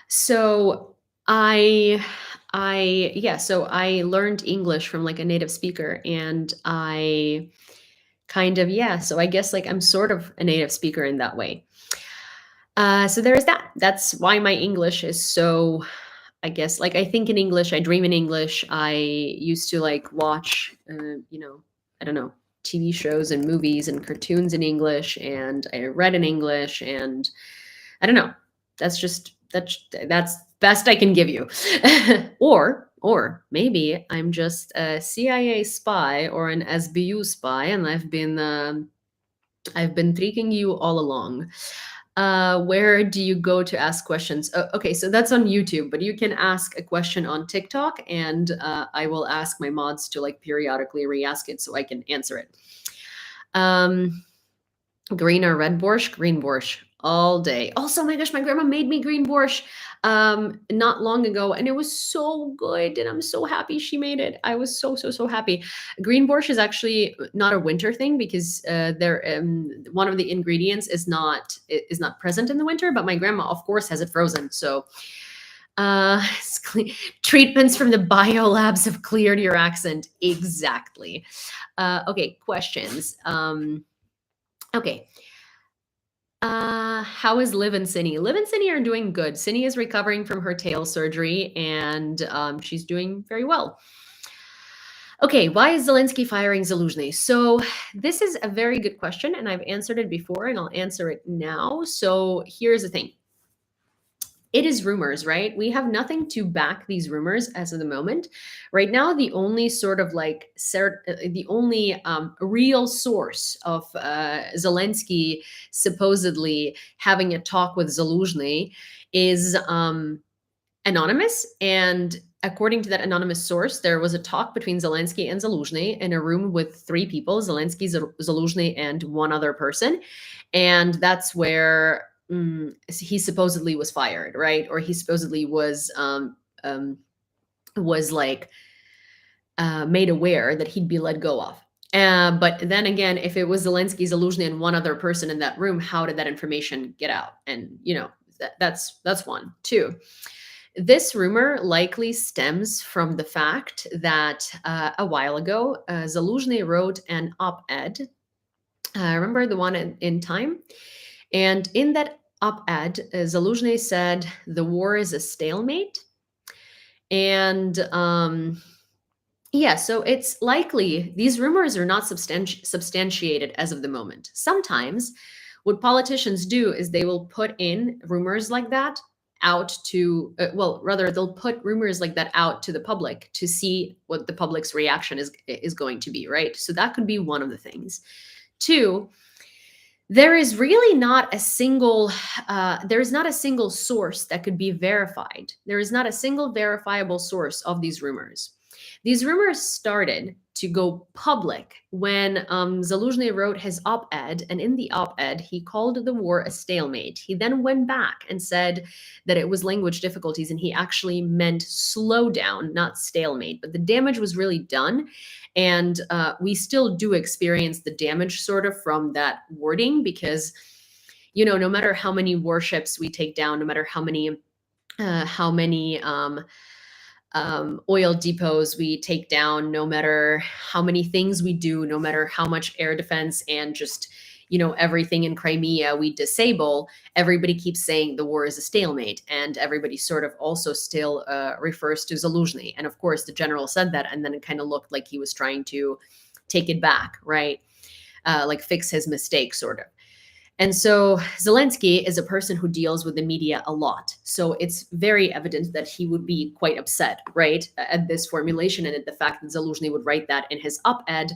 So so I learned English from like a native speaker, and I kind of, so I guess like I'm sort of a native speaker in that way. So there is that. That's why my English is so, I guess, like I think in English, I dream in English. I used to like watch, I don't know, TV shows and movies and cartoons in English, and I read in English, and I don't know. That's best I can give you. Or maybe I'm just a CIA spy or an SBU spy, and I've been tricking you all along. Where do you go to ask questions? Oh, okay, so that's on YouTube, but you can ask a question on TikTok, and I will ask my mods to like periodically re-ask it so I can answer it. Green or red borscht? Green borscht all day. Also, my gosh, my grandma made me green borscht not long ago, and it was so good, and I'm so happy she made it. I was so happy. Green borscht is actually not a winter thing, because one of the ingredients is not present in the winter, but my grandma of course has it frozen. So treatments from the biolabs have cleared your accent. Exactly. Okay, questions. Okay. How is Liv and Cinny? Liv and Cinny are doing good. Cinny is recovering from her tail surgery, and she's doing very well. Okay, why is Zelensky firing Zaluzhny? So this is a very good question, and I've answered it before, and I'll answer it now. So here's the thing. It is rumors, right? We have nothing to back these rumors as of the moment. Right now, the only sort of like the only real source of Zelensky supposedly having a talk with Zaluzhny is anonymous. And according to that anonymous source, there was a talk between Zelensky and Zaluzhny in a room with three people: Zelensky, Zaluzhny, and one other person. And that's where he supposedly was fired, right? Or he supposedly was like made aware that he'd be let go of. But then again, if it was Zelensky, Zaluzhny, and one other person in that room, how did that information get out? And that's one. Two, this rumor likely stems from the fact that a while ago, Zaluzhny wrote an op-ed. Remember the one in Time? And in that op-ed, Zaluzhny said the war is a stalemate. And yeah, so it's likely these rumors are not substantiated as of the moment. Sometimes what politicians do is they will put in rumors like that out to, well, rather they'll put rumors like that out to the public to see what the public's reaction is going to be, right? So that could be one of the things. Two, there is really not a single there is not a single source that could be verified. There is not a single verifiable source of these rumors. These rumors started to go public when Zaluzhny wrote his op-ed, and in the op-ed he called the war a stalemate. He then went back and said that it was language difficulties, and he actually meant slowdown, not stalemate. But the damage was really done, and we still do experience the damage sort of from that wording, because no matter how many warships we take down, no matter how many oil depots we take down, no matter how many things we do, no matter how much air defense and just everything in Crimea we disable, everybody keeps saying the war is a stalemate, and everybody sort of also still refers to Zaluzhny. And of course the general said that, and then it kind of looked like he was trying to take it back, right? Like fix his mistake sort of. And so Zelensky is a person who deals with the media a lot. So it's very evident that he would be quite upset, right, at this formulation and at the fact that Zaluzhny would write that in his op-ed,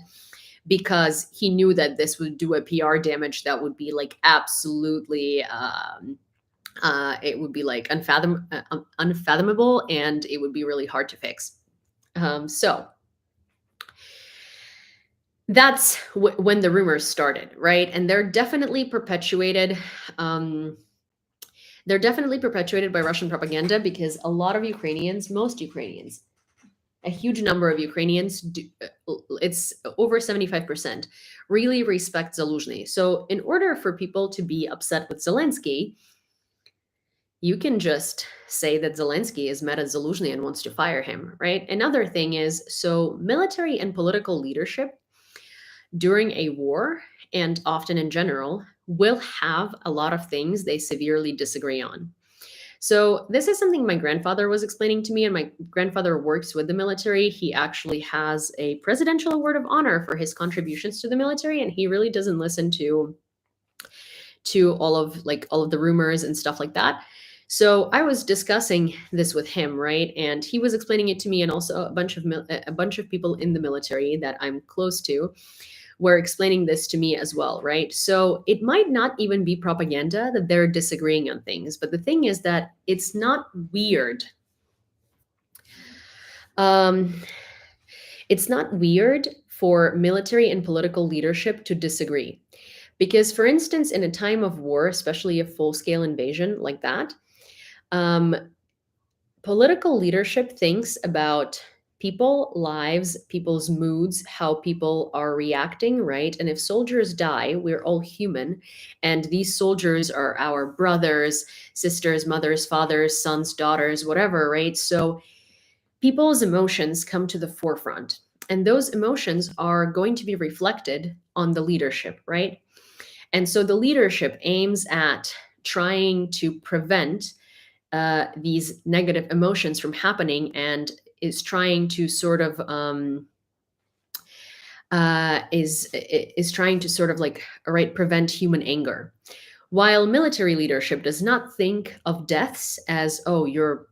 because he knew that this would do a PR damage that would be like absolutely, it would be like unfathomable, and it would be really hard to fix. So that's when the rumors started, right? And they're definitely perpetuated. They're definitely perpetuated by Russian propaganda, because a lot of Ukrainians, most Ukrainians, a huge number of Ukrainians, it's over 75%, really respect Zaluzhny. So in order for people to be upset with Zelensky, you can just say that Zelensky is mad at Zaluzhny and wants to fire him, right? Another thing is, so military and political leadership during a war, and often in general, will have a lot of things they severely disagree on. So this is something my grandfather was explaining to me, and my grandfather works with the military. He actually has a Presidential Award of Honor for his contributions to the military, and he really doesn't listen to all of the rumors and stuff like that. So I was discussing this with him, right? And he was explaining it to me, and also a bunch of people in the military that I'm close to were explaining this to me as well, right? So it might not even be propaganda that they're disagreeing on things, but the thing is that it's not weird. It's not weird for military and political leadership to disagree. Because, for instance, in a time of war, especially a full-scale invasion like that, political leadership thinks about people, lives, people's moods, how people are reacting, right? And if soldiers die, we're all human. And these soldiers are our brothers, sisters, mothers, fathers, sons, daughters, whatever, right? So people's emotions come to the forefront. And those emotions are going to be reflected on the leadership, right? And so the leadership aims at trying to prevent these negative emotions from happening, and is trying to sort of is trying to sort of like, all right, prevent human anger. While military leadership does not think of deaths as, oh, your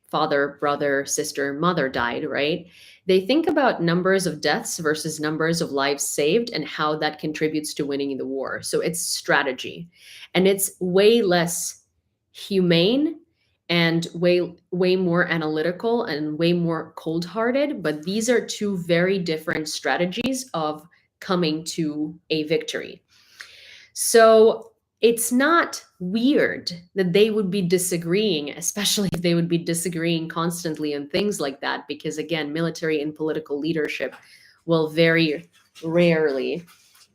father, brother, sister, mother died, right? They think about numbers of deaths versus numbers of lives saved and how that contributes to winning the war. So it's strategy. And it's way less humane and way more analytical and way more cold-hearted, but these are two very different strategies of coming to a victory. So it's not weird that they would be disagreeing, especially if they would be disagreeing constantly on things like that, because again, military and political leadership will very rarely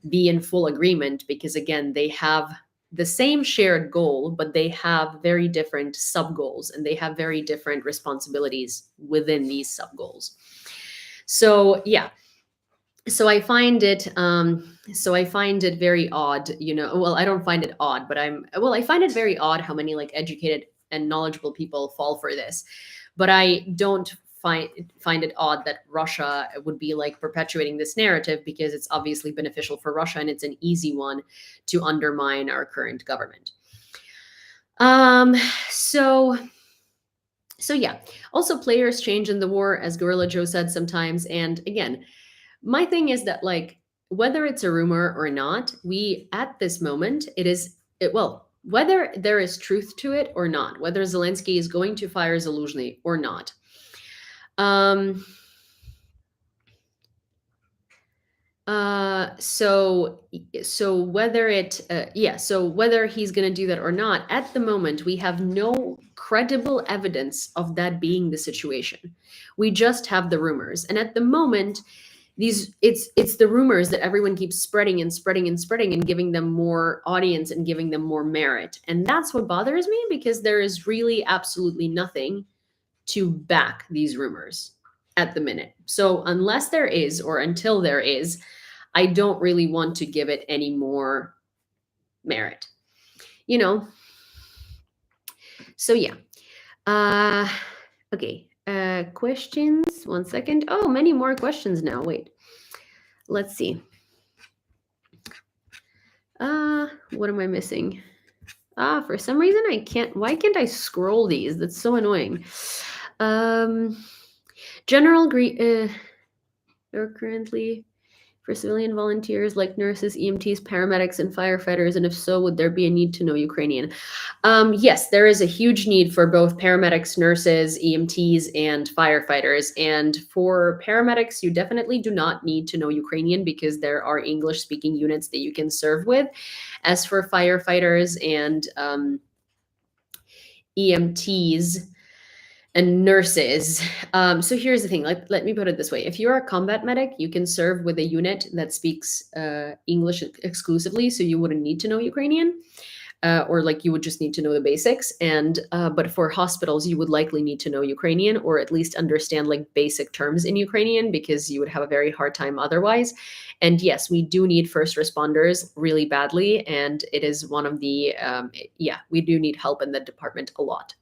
be in full agreement, because again, they have the same shared goal, but they have very different sub goals and they have very different responsibilities within these sub goals. So yeah, so I find it very odd, well, I don't find it odd, but I find it very odd how many like educated and knowledgeable people fall for this. But I don't find it odd that Russia would be like perpetuating this narrative, because it's obviously beneficial for Russia and it's an easy one to undermine our current government. So yeah. Also, players change in the war, as Gorilla Joe said sometimes. And again, my thing is that, like, whether it's a rumor or not, we at this moment, well, whether there is truth to it or not, whether Zelensky is going to fire Zaluzhny or not. So whether he's going to do that or not, at the moment, we have no credible evidence of that being the situation. We just have the rumors. And at the moment, it's the rumors that everyone keeps spreading and spreading and spreading and giving them more audience and giving them more merit. And that's what bothers me, because there is really absolutely nothing to back these rumors at the minute. So unless there is, or until there is, I don't really want to give it any more merit, So yeah. Okay. Questions. 1 second. Oh, many more questions now. Wait. Let's see. What am I missing? For some reason I can't. Why can't I scroll these? That's so annoying. General or currently for civilian volunteers like nurses, EMTs, paramedics, and firefighters? And if so, would there be a need to know Ukrainian? Yes, there is a huge need for both paramedics, nurses, EMTs, and firefighters. And for paramedics, you definitely do not need to know Ukrainian, because there are English-speaking units that you can serve with. As for firefighters and EMTs, and nurses. So here's the thing, let me put it this way. If you're a combat medic, you can serve with a unit that speaks English exclusively, so you wouldn't need to know Ukrainian, or like you would just need to know the basics. And but for hospitals, you would likely need to know Ukrainian, or at least understand like basic terms in Ukrainian, because you would have a very hard time otherwise. And yes, we do need first responders really badly, and it is one of the we do need help in that department a lot.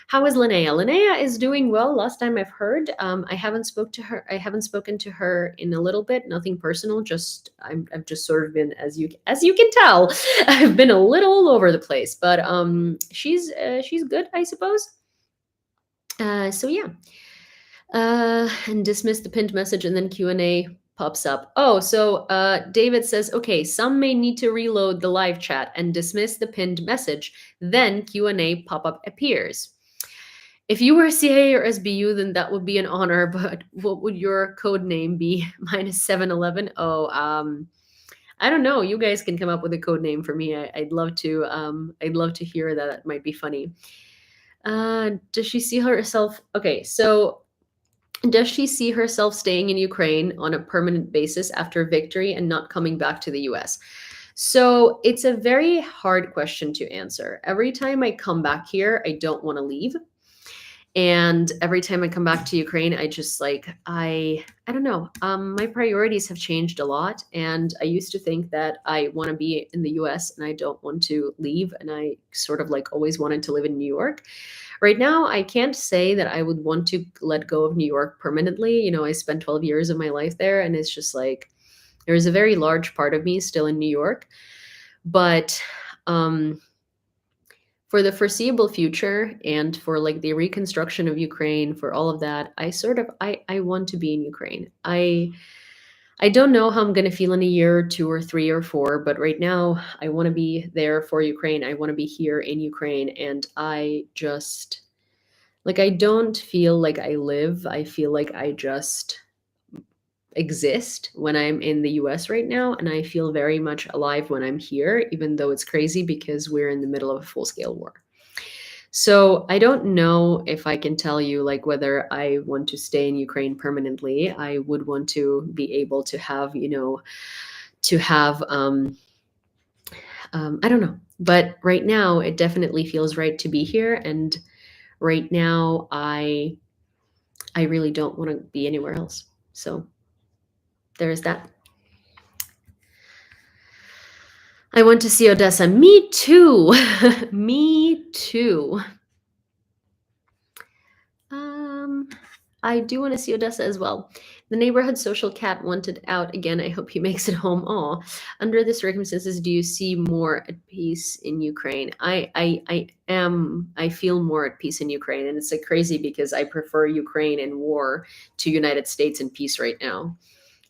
How is Linnea? Linnea is doing well. Last time I've heard, I haven't spoken to her in a little bit. Nothing personal. Just I've just sort of been, as you can tell, I've been a little all over the place. But she's good, I suppose. So yeah. And dismiss the pinned message, and then Q&A pops up. Oh, so David says, okay, some may need to reload the live chat and dismiss the pinned message. Then Q&A pop-up appears. If you were CIA or SBU, then that would be an honor, but what would your code name be? -711? Oh, I don't know. You guys can come up with a code name for me. I'd love to hear that. That might be funny. Does she see herself? Okay, so does she see herself staying in Ukraine on a permanent basis after victory and not coming back to the US? So it's a very hard question to answer. Every time I come back here, I don't want to leave. And every time I come back to Ukraine, I just like I don't know. My priorities have changed a lot, and I used to think that I want to be in the U.S. and I don't want to leave, and I sort of like always wanted to live in New York. Right now, I can't say that I would want to let go of New York permanently. You know, I spent 12 years of my life there, and it's just like there's a very large part of me still in New York, but for the foreseeable future and for like the reconstruction of Ukraine, for all of that, I want to be in Ukraine. I don't know how I'm going to feel in a year or 2 or 3 or 4, but right now I want to be there for Ukraine. I want to be here in Ukraine, and I just like I don't feel like I live. I feel like I just exist when I'm in the US right now, and I feel very much alive when I'm here, even though it's crazy because we're in the middle of a full-scale war. So I don't know if I can tell you like whether I want to stay in Ukraine permanently. I would want to be able to have, to have I don't know. But right now it definitely feels right to be here, and right now I really don't want to be anywhere else. So there's that. I want to see Odessa. Me too. Me too. I do want to see Odessa as well. The neighborhood social cat wanted out again. I hope he makes it home. Aw. Under the circumstances, do you see more at peace in Ukraine? I feel more at peace in Ukraine, and it's like crazy because I prefer Ukraine in war to United States in peace right now.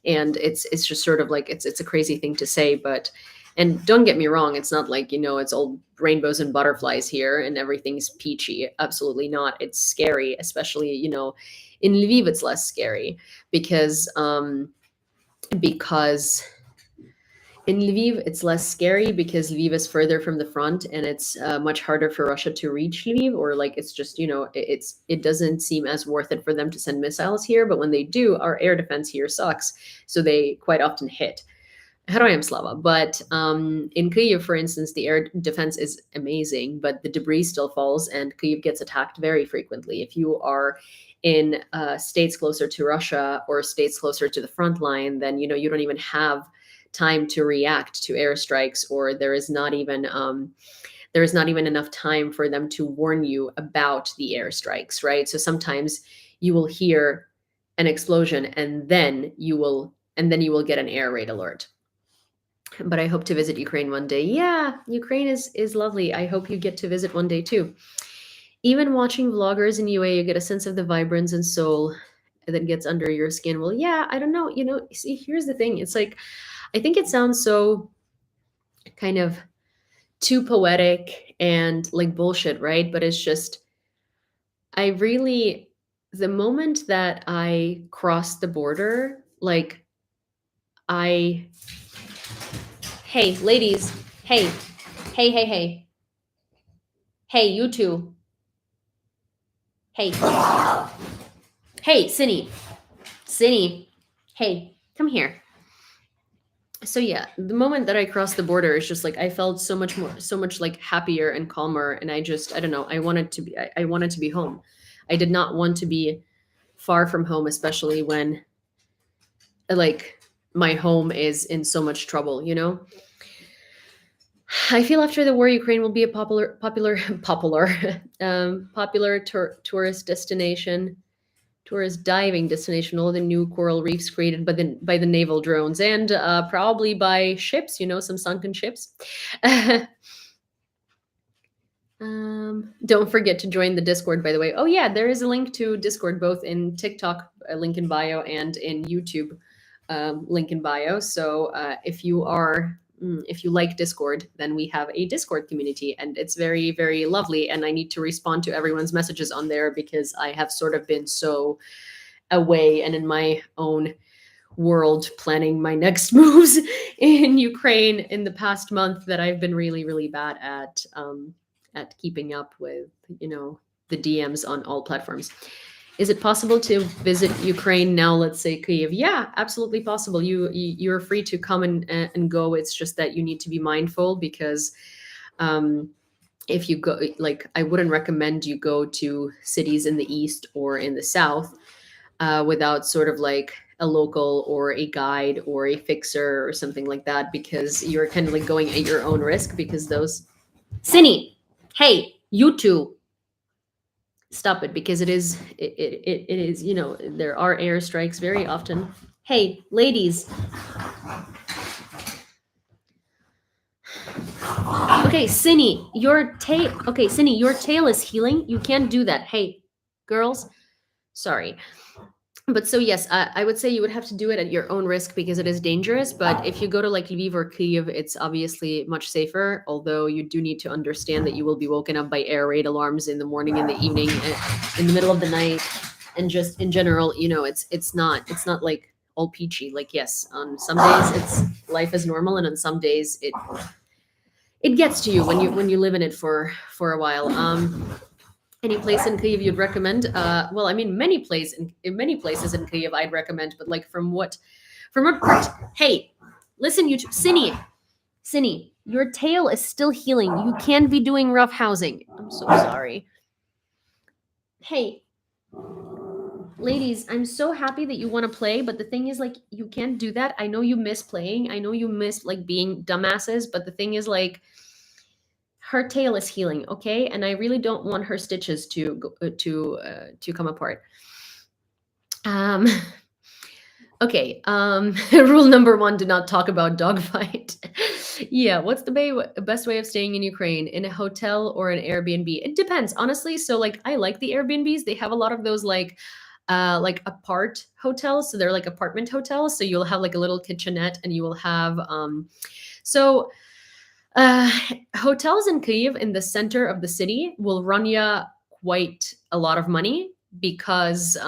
And it's just sort of like it's a crazy thing to say, but and don't get me wrong, it's not like, it's all rainbows and butterflies here and everything's peachy. Absolutely not. It's scary, especially, in Lviv it's less scary because in Lviv it's less scary because Lviv is further from the front, and it's much harder for Russia to reach Lviv, or like it's just, it doesn't seem as worth it for them to send missiles here, but when they do, our air defense here sucks, so they quite often hit. Heroyam Slava. But in Kyiv, for instance, the air defense is amazing, but the debris still falls, and Kyiv gets attacked very frequently. If you are in states closer to Russia or states closer to the front line, then you don't even have time to react to airstrikes, or there is not even enough time for them to warn you about the airstrikes, right? So sometimes you will hear an explosion, and then you will get an air raid alert. But I hope to visit Ukraine one day. Yeah, Ukraine is lovely. I hope you get to visit one day too. Even watching vloggers in UA, you get a sense of the vibrance and soul that gets under your skin. Well, yeah, I don't know. See, here's the thing. It's like, I think it sounds so kind of too poetic and like bullshit, right? But it's just, the moment that I crossed the border, like hey, ladies, hey, hey, hey, hey, hey, you two, hey, hey, Cinny, hey, come here. So yeah, the moment that I crossed the border, it's just like I felt so much like happier and calmer, and I don't know, I wanted to be home. I did not want to be far from home, especially when like my home is in so much trouble, I feel after the war, Ukraine will be a popular tourist destination, tourist diving destination. All the new coral reefs created by the naval drones, and probably by ships. Some sunken ships. Don't forget to join the Discord, by the way. Oh yeah, there is a link to Discord both in TikTok, link in bio, and in YouTube, link in bio. So if you like Discord, then we have a Discord community, and it's very, very lovely. And I need to respond to everyone's messages on there because I have sort of been so away and in my own world planning my next moves in Ukraine in the past month that I've been really, really bad at keeping up with, the DMs on all platforms. Is it possible to visit Ukraine now? Let's say Kyiv. Yeah, absolutely possible. You're free to come and go. It's just that you need to be mindful because if you go, like, I wouldn't recommend you go to cities in the east or in the south without sort of like a local or a guide or a fixer or something like that, because you're kind of like going at your own risk, because those Cindy, hey, you two, stop it, because it is, you know, there are airstrikes very often. Hey, ladies. Okay, Cindy, your tail. Okay, Cindy, your tail is healing. You can't do that. Hey, girls, sorry. But so yes, I would say you would have to do it at your own risk because it is dangerous. But if you go to like Lviv or Kyiv, it's obviously much safer. Although you do need to understand that you will be woken up by air raid alarms in the morning, in the evening, in the middle of the night, and just in general, you know, it's not like all peachy. Like yes, on some days it's life is normal, and on some days it gets to you when you live in it for a while. Any place in Kyiv you'd recommend? Well, I mean, many places in Kyiv I'd recommend, but like from what part? Hey, listen, you Cindy, your tail is still healing. You can't be doing rough housing. I'm so sorry. Hey, ladies, I'm so happy that you want to play, but the thing is, like, you can't do that. I know you miss playing. I know you miss like being dumbasses, but the thing is, like, her tail is healing, okay, and I really don't want her stitches to come apart. um okay, rule number one, do not talk about dogfight. Yeah, what's the best way of staying in Ukraine? In a hotel or an Airbnb? It depends, honestly. So like, I like the Airbnbs. They have a lot of those like apart hotels, so they're like apartment hotels, so you'll have like a little kitchenette, and you will have so uh, hotels in Kyiv in the center of the city will run you quite a lot of money because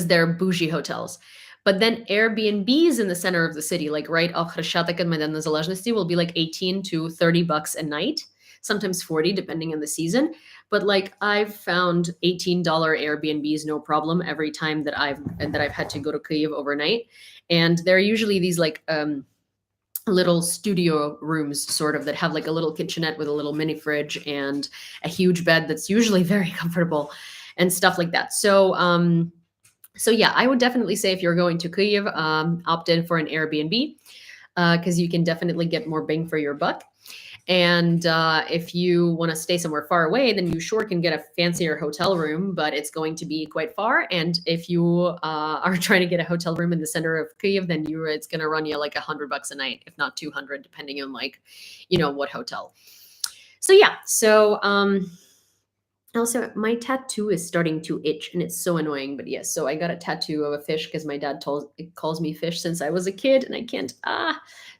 they're bougie hotels. But then Airbnbs in the center of the city, like right off Хрещатик and Maidan Незалежності, will be like 18 to $30 a night, sometimes 40 depending on the season. But like, I've found $18 Airbnbs no problem every time that I've had to go to Kyiv overnight. And they're usually these like little studio rooms sort of, that have like a little kitchenette with a little mini fridge and a huge bed that's usually very comfortable and stuff like that. So yeah, I would definitely say if you're going to Kyiv, opt in for an Airbnb, because you can definitely get more bang for your buck. And if you want to stay somewhere far away, then you sure can get a fancier hotel room, but it's going to be quite far. And if you are trying to get a hotel room in the center of Kyiv, then it's going to run you like $100 a night, if not 200, depending on like, you know, what hotel. So yeah, also, my tattoo is starting to itch, and it's so annoying. But yes, so I got a tattoo of a fish because my dad calls me fish since I was a kid, and I can't.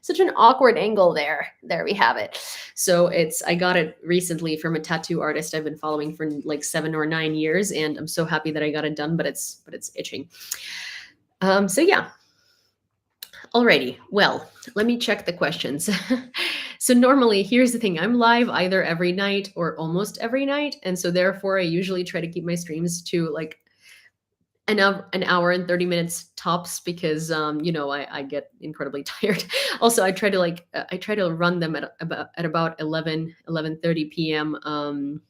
Such an awkward angle there. There we have it. So I got it recently from a tattoo artist I've been following for like 7 or 9 years, and I'm so happy that I got it done. But it's itching. So yeah. Alrighty, well, let me check the questions. So normally, here's the thing, I'm live either every night or almost every night. And so therefore, I usually try to keep my streams to like an hour and 30 minutes tops, because you know, I get incredibly tired. Also, I try to run them at about 11:30 p.m.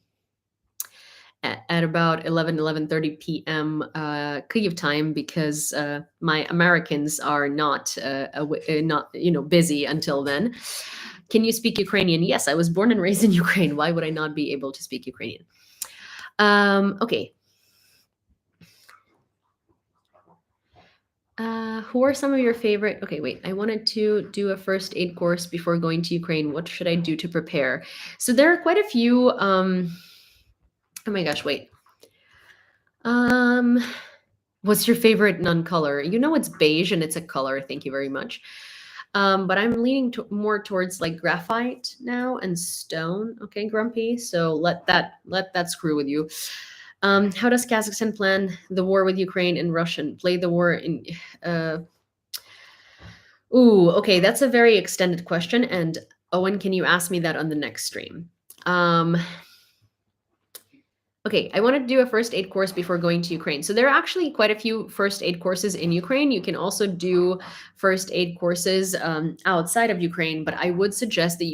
At about 11:30 p.m. Kyiv time, because my Americans are not not, you know, busy until then. Can you speak Ukrainian? Yes, I was born and raised in Ukraine. Why would I not be able to speak Ukrainian? Okay. Who are some of your favorite? Okay, wait. I wanted to do a first aid course before going to Ukraine. What should I do to prepare? So there are quite a few. Oh my gosh, wait. What's your favorite nun color? You know, it's beige and it's a color. Thank you very much. But I'm leaning more towards like graphite now and stone. Okay, Grumpy. So let that screw with you. How does Kazakhstan plan the war with Ukraine and Russian? Play the war in. Ooh, okay, that's a very extended question. And Owen, can you ask me that on the next stream? Okay, I want to do a first aid course before going to Ukraine. So there are actually quite a few first aid courses in Ukraine. You can also do first aid courses outside of Ukraine, but I would suggest that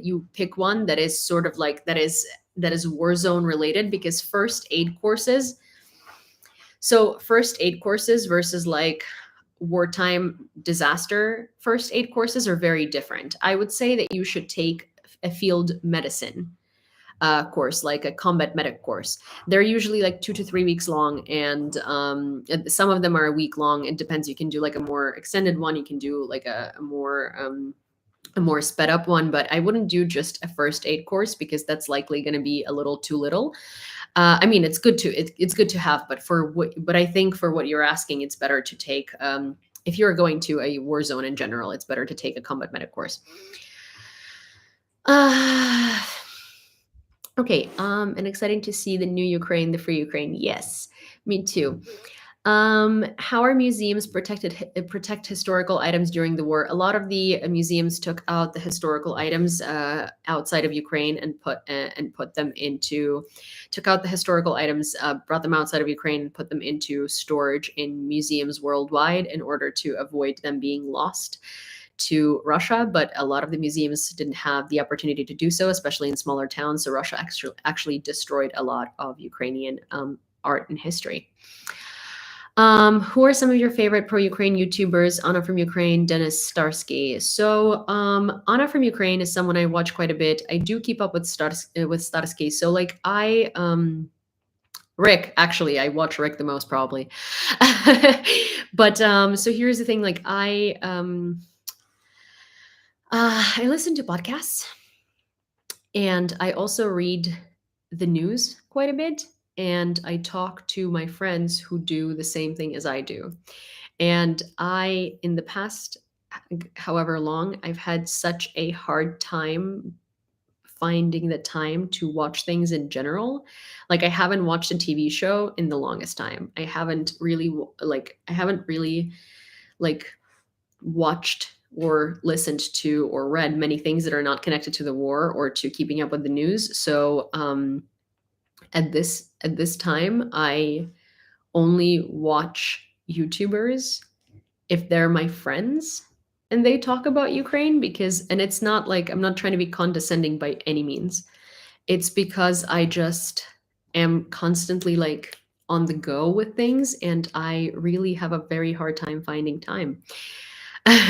you pick one that is sort of like that is war zone related, because first aid courses. So first aid courses versus like wartime disaster first aid courses are very different. I would say that you should take a field medicine course, like a combat medic course. They're usually like 2 to 3 weeks long, and some of them are a week long. It depends. You can do like a more extended one. You can do like a more sped up one, but I wouldn't do just a first aid course because that's likely going to be a little too little. I mean, it's good to have, but but I think for what you're asking, it's better to take. If you're going to a war zone in general, it's better to take a combat medic course. Uh, Okay, and exciting to see the new Ukraine, the free Ukraine. Yes, me too. How are museums protect historical items during the war? A lot of the museums took out the historical items outside of Ukraine and put them into took out the historical items, brought them outside of Ukraine, and put them into storage in museums worldwide in order to avoid them being lost to Russia, but a lot of the museums didn't have the opportunity to do so, especially in smaller towns. So Russia actually destroyed a lot of Ukrainian art and history. Who are some of your favorite pro-Ukraine YouTubers? Anna from Ukraine, Dennis Starsky. So Anna from Ukraine is someone I watch quite a bit. I do keep up with Starsky. So like Rick, actually, I watch Rick the most probably. But so here's the thing, like I listen to podcasts, and I also read the news quite a bit, and I talk to my friends who do the same thing as I do. And in the past, however long, I've had such a hard time finding the time to watch things in general. Like I haven't watched a TV show in the longest time. I haven't really like watched or listened to or read many things that are not connected to the war or to keeping up with the news. So at this time, I only watch YouTubers if they're my friends and they talk about Ukraine, because and it's not like I'm not trying to be condescending by any means. It's because I just am constantly like on the go with things, and I really have a very hard time finding time.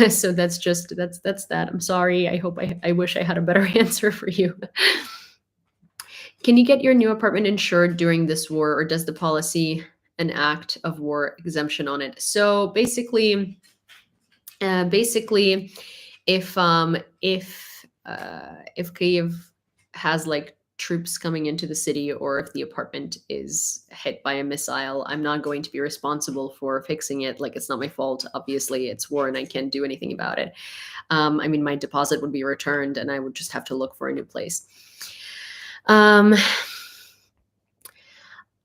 So that's that. I'm sorry. I wish I had a better answer for you. Can you get your new apartment insured during this war, or does the policy an act of war exemption on it? So basically, if Kyiv has like troops coming into the city, or if the apartment is hit by a missile, I'm not going to be responsible for fixing it. Like it's not my fault. Obviously, it's war, and I can't do anything about it. I mean, my deposit would be returned, and I would just have to look for a new place. I'm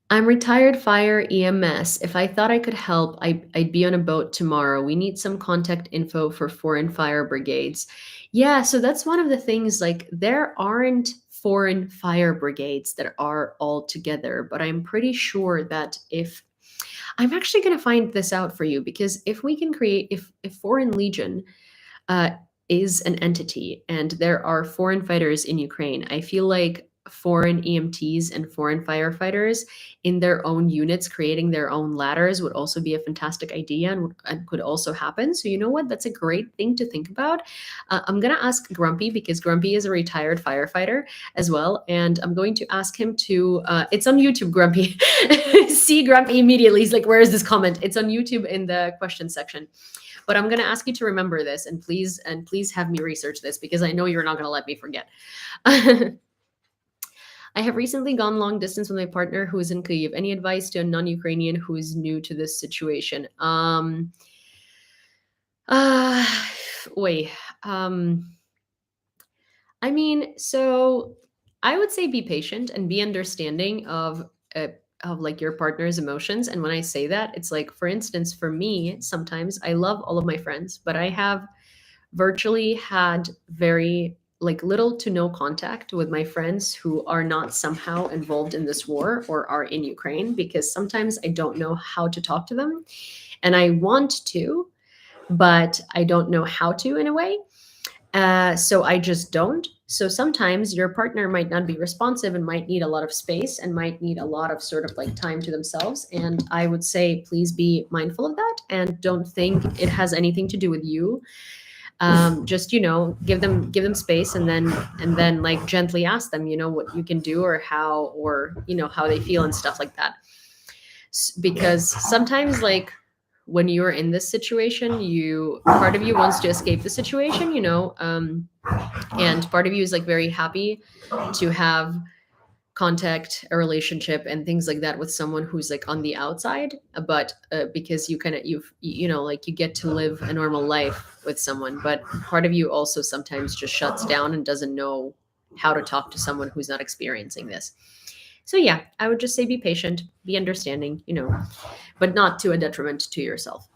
retired fire EMS. If I thought I could help, I'd be on a boat tomorrow. We need some contact info for foreign fire brigades. Yeah, so that's one of the things, like there aren't foreign fire brigades that are all together, but I'm pretty sure that if I'm actually going to find this out for you, because if we can create, if Foreign Legion uh, is an entity and there are foreign fighters in Ukraine, I feel like foreign EMTs and foreign firefighters in their own units creating their own ladders would also be a fantastic idea, and could also happen. So you know what? That's a great thing to think about. I'm going to ask Grumpy, because Grumpy is a retired firefighter as well. And I'm going to ask him to, it's on YouTube, Grumpy. See Grumpy immediately. He's like, where is this comment? It's on YouTube in the question section. But I'm going to ask you to remember this, and please have me research this, because I know you're not going to let me forget. I have recently gone long distance with my partner who is in Kyiv. Any advice to a non-Ukrainian who is new to this situation? Uh, wait. I mean, so I would say be patient and be understanding of like your partner's emotions. And when I say that, it's like, for instance, for me, sometimes I love all of my friends, but I have virtually had very like little to no contact with my friends who are not somehow involved in this war or are in Ukraine, because sometimes I don't know how to talk to them, and I want to, but I don't know how to in a way. So I just don't. So sometimes your partner might not be responsive and might need a lot of space and might need a lot of sort of like time to themselves. And I would say, please be mindful of that and don't think it has anything to do with you. Just, give them space, and then like gently ask them, what you can do, or how, or how they feel and stuff like that. Because sometimes, like, when you're in this situation, part of you wants to escape the situation, and part of you is like very happy to have contact, a relationship and things like that with someone who's like on the outside, but because you kind of like you get to live a normal life with someone, but part of you also sometimes just shuts down and doesn't know how to talk to someone who's not experiencing this. So yeah, I would just say be patient, be understanding, but not to a detriment to yourself.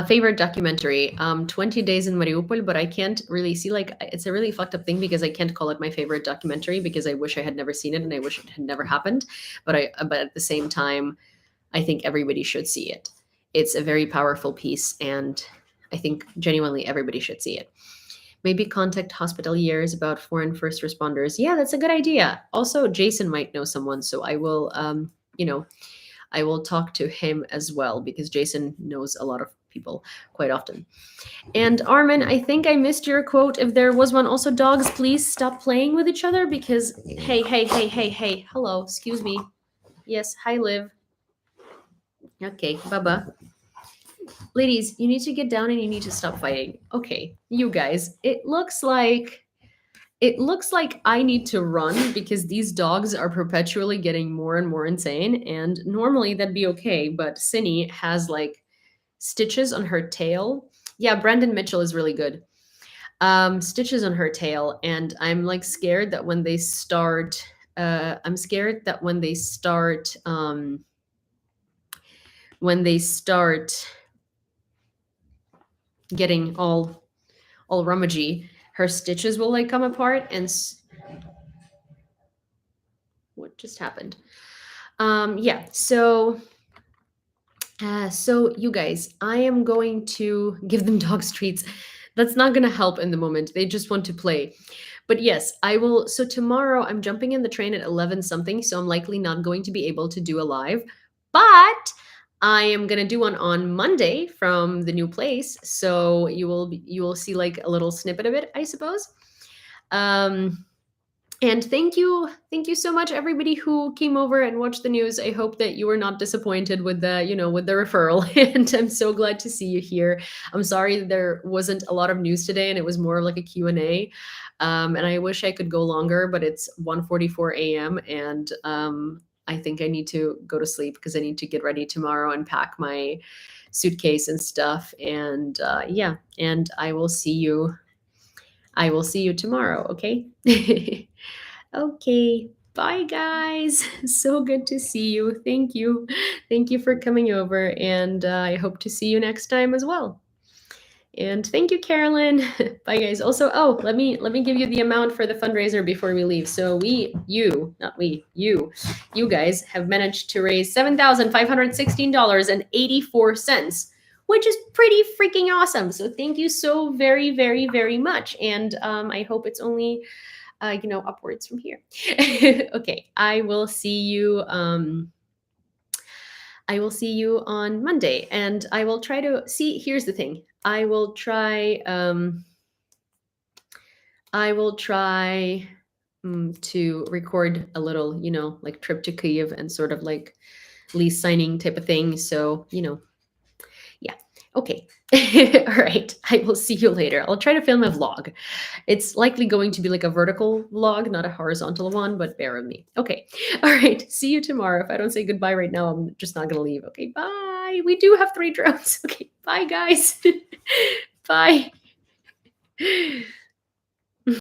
Favorite documentary, 20 Days in Mariupol, but I can't really see, like, it's a really fucked up thing because I can't call it my favorite documentary because I wish I had never seen it and I wish it had never happened. But at the same time, I think everybody should see it. It's a very powerful piece, and I think genuinely everybody should see it. Maybe contact hospitaliers about foreign first responders. Yeah, that's a good idea. Also, Jason might know someone, so I will, I will talk to him as well because Jason knows a lot of people quite often. And Armin, I think I missed your quote. If there was one, also, dogs, please stop playing with each other because, hey, hello, excuse me. Yes, hi, Liv. Okay, Baba. Ladies, you need to get down and you need to stop fighting. Okay, you guys, it looks like I need to run because these dogs are perpetually getting more and more insane. And normally that'd be okay, but Cinny has like stitches on her tail. Yeah, Brandon Mitchell is really good. Stitches on her tail, and I'm like scared that when they start, I'm scared that when they start getting all rummagey, her stitches will like come apart and what just happened? Yeah, so you guys, I am going to give them dogs treats. That's not going to help in the moment. They just want to play. But yes, I will. So tomorrow I'm jumping in the train at 11 something, so I'm likely not going to be able to do a live. But I am going to do one on Monday from the new place, so you will see like a little snippet of it, I suppose. And thank you so much, everybody who came over and watched the news. I hope that you were not disappointed with the referral, and I'm so glad to see you here. I'm sorry there wasn't a lot of news today, and it was more like a Q&A. And I wish I could go longer, but it's 1:44 a.m. and I think I need to go to sleep because I need to get ready tomorrow and pack my suitcase and stuff. And yeah, and I will see you. I will see you tomorrow. Okay. Okay. Bye, guys. So good to see you. Thank you. Thank you for coming over. And I hope to see you next time as well. And thank you, Carolyn. Bye, guys. Also, let me give you the amount for the fundraiser before we leave. So you guys have managed to raise $7,516.84, which is pretty freaking awesome. So thank you so very, very, very much. And I hope it's only upwards from here. Okay, I will see you. I will see you on Monday, and I will try to see. Here's the thing: I will try. I will try to record a little, like trip to Kyiv and sort of like lease signing type of thing. So yeah. Okay. All right. I will see you later. I'll try to film a vlog. It's likely going to be like a vertical vlog, not a horizontal one, but bear with me. Okay. All right. See you tomorrow. If I don't say goodbye right now, I'm just not going to leave. Okay. Bye. We do have 3 drones. Okay. Bye, guys. Bye.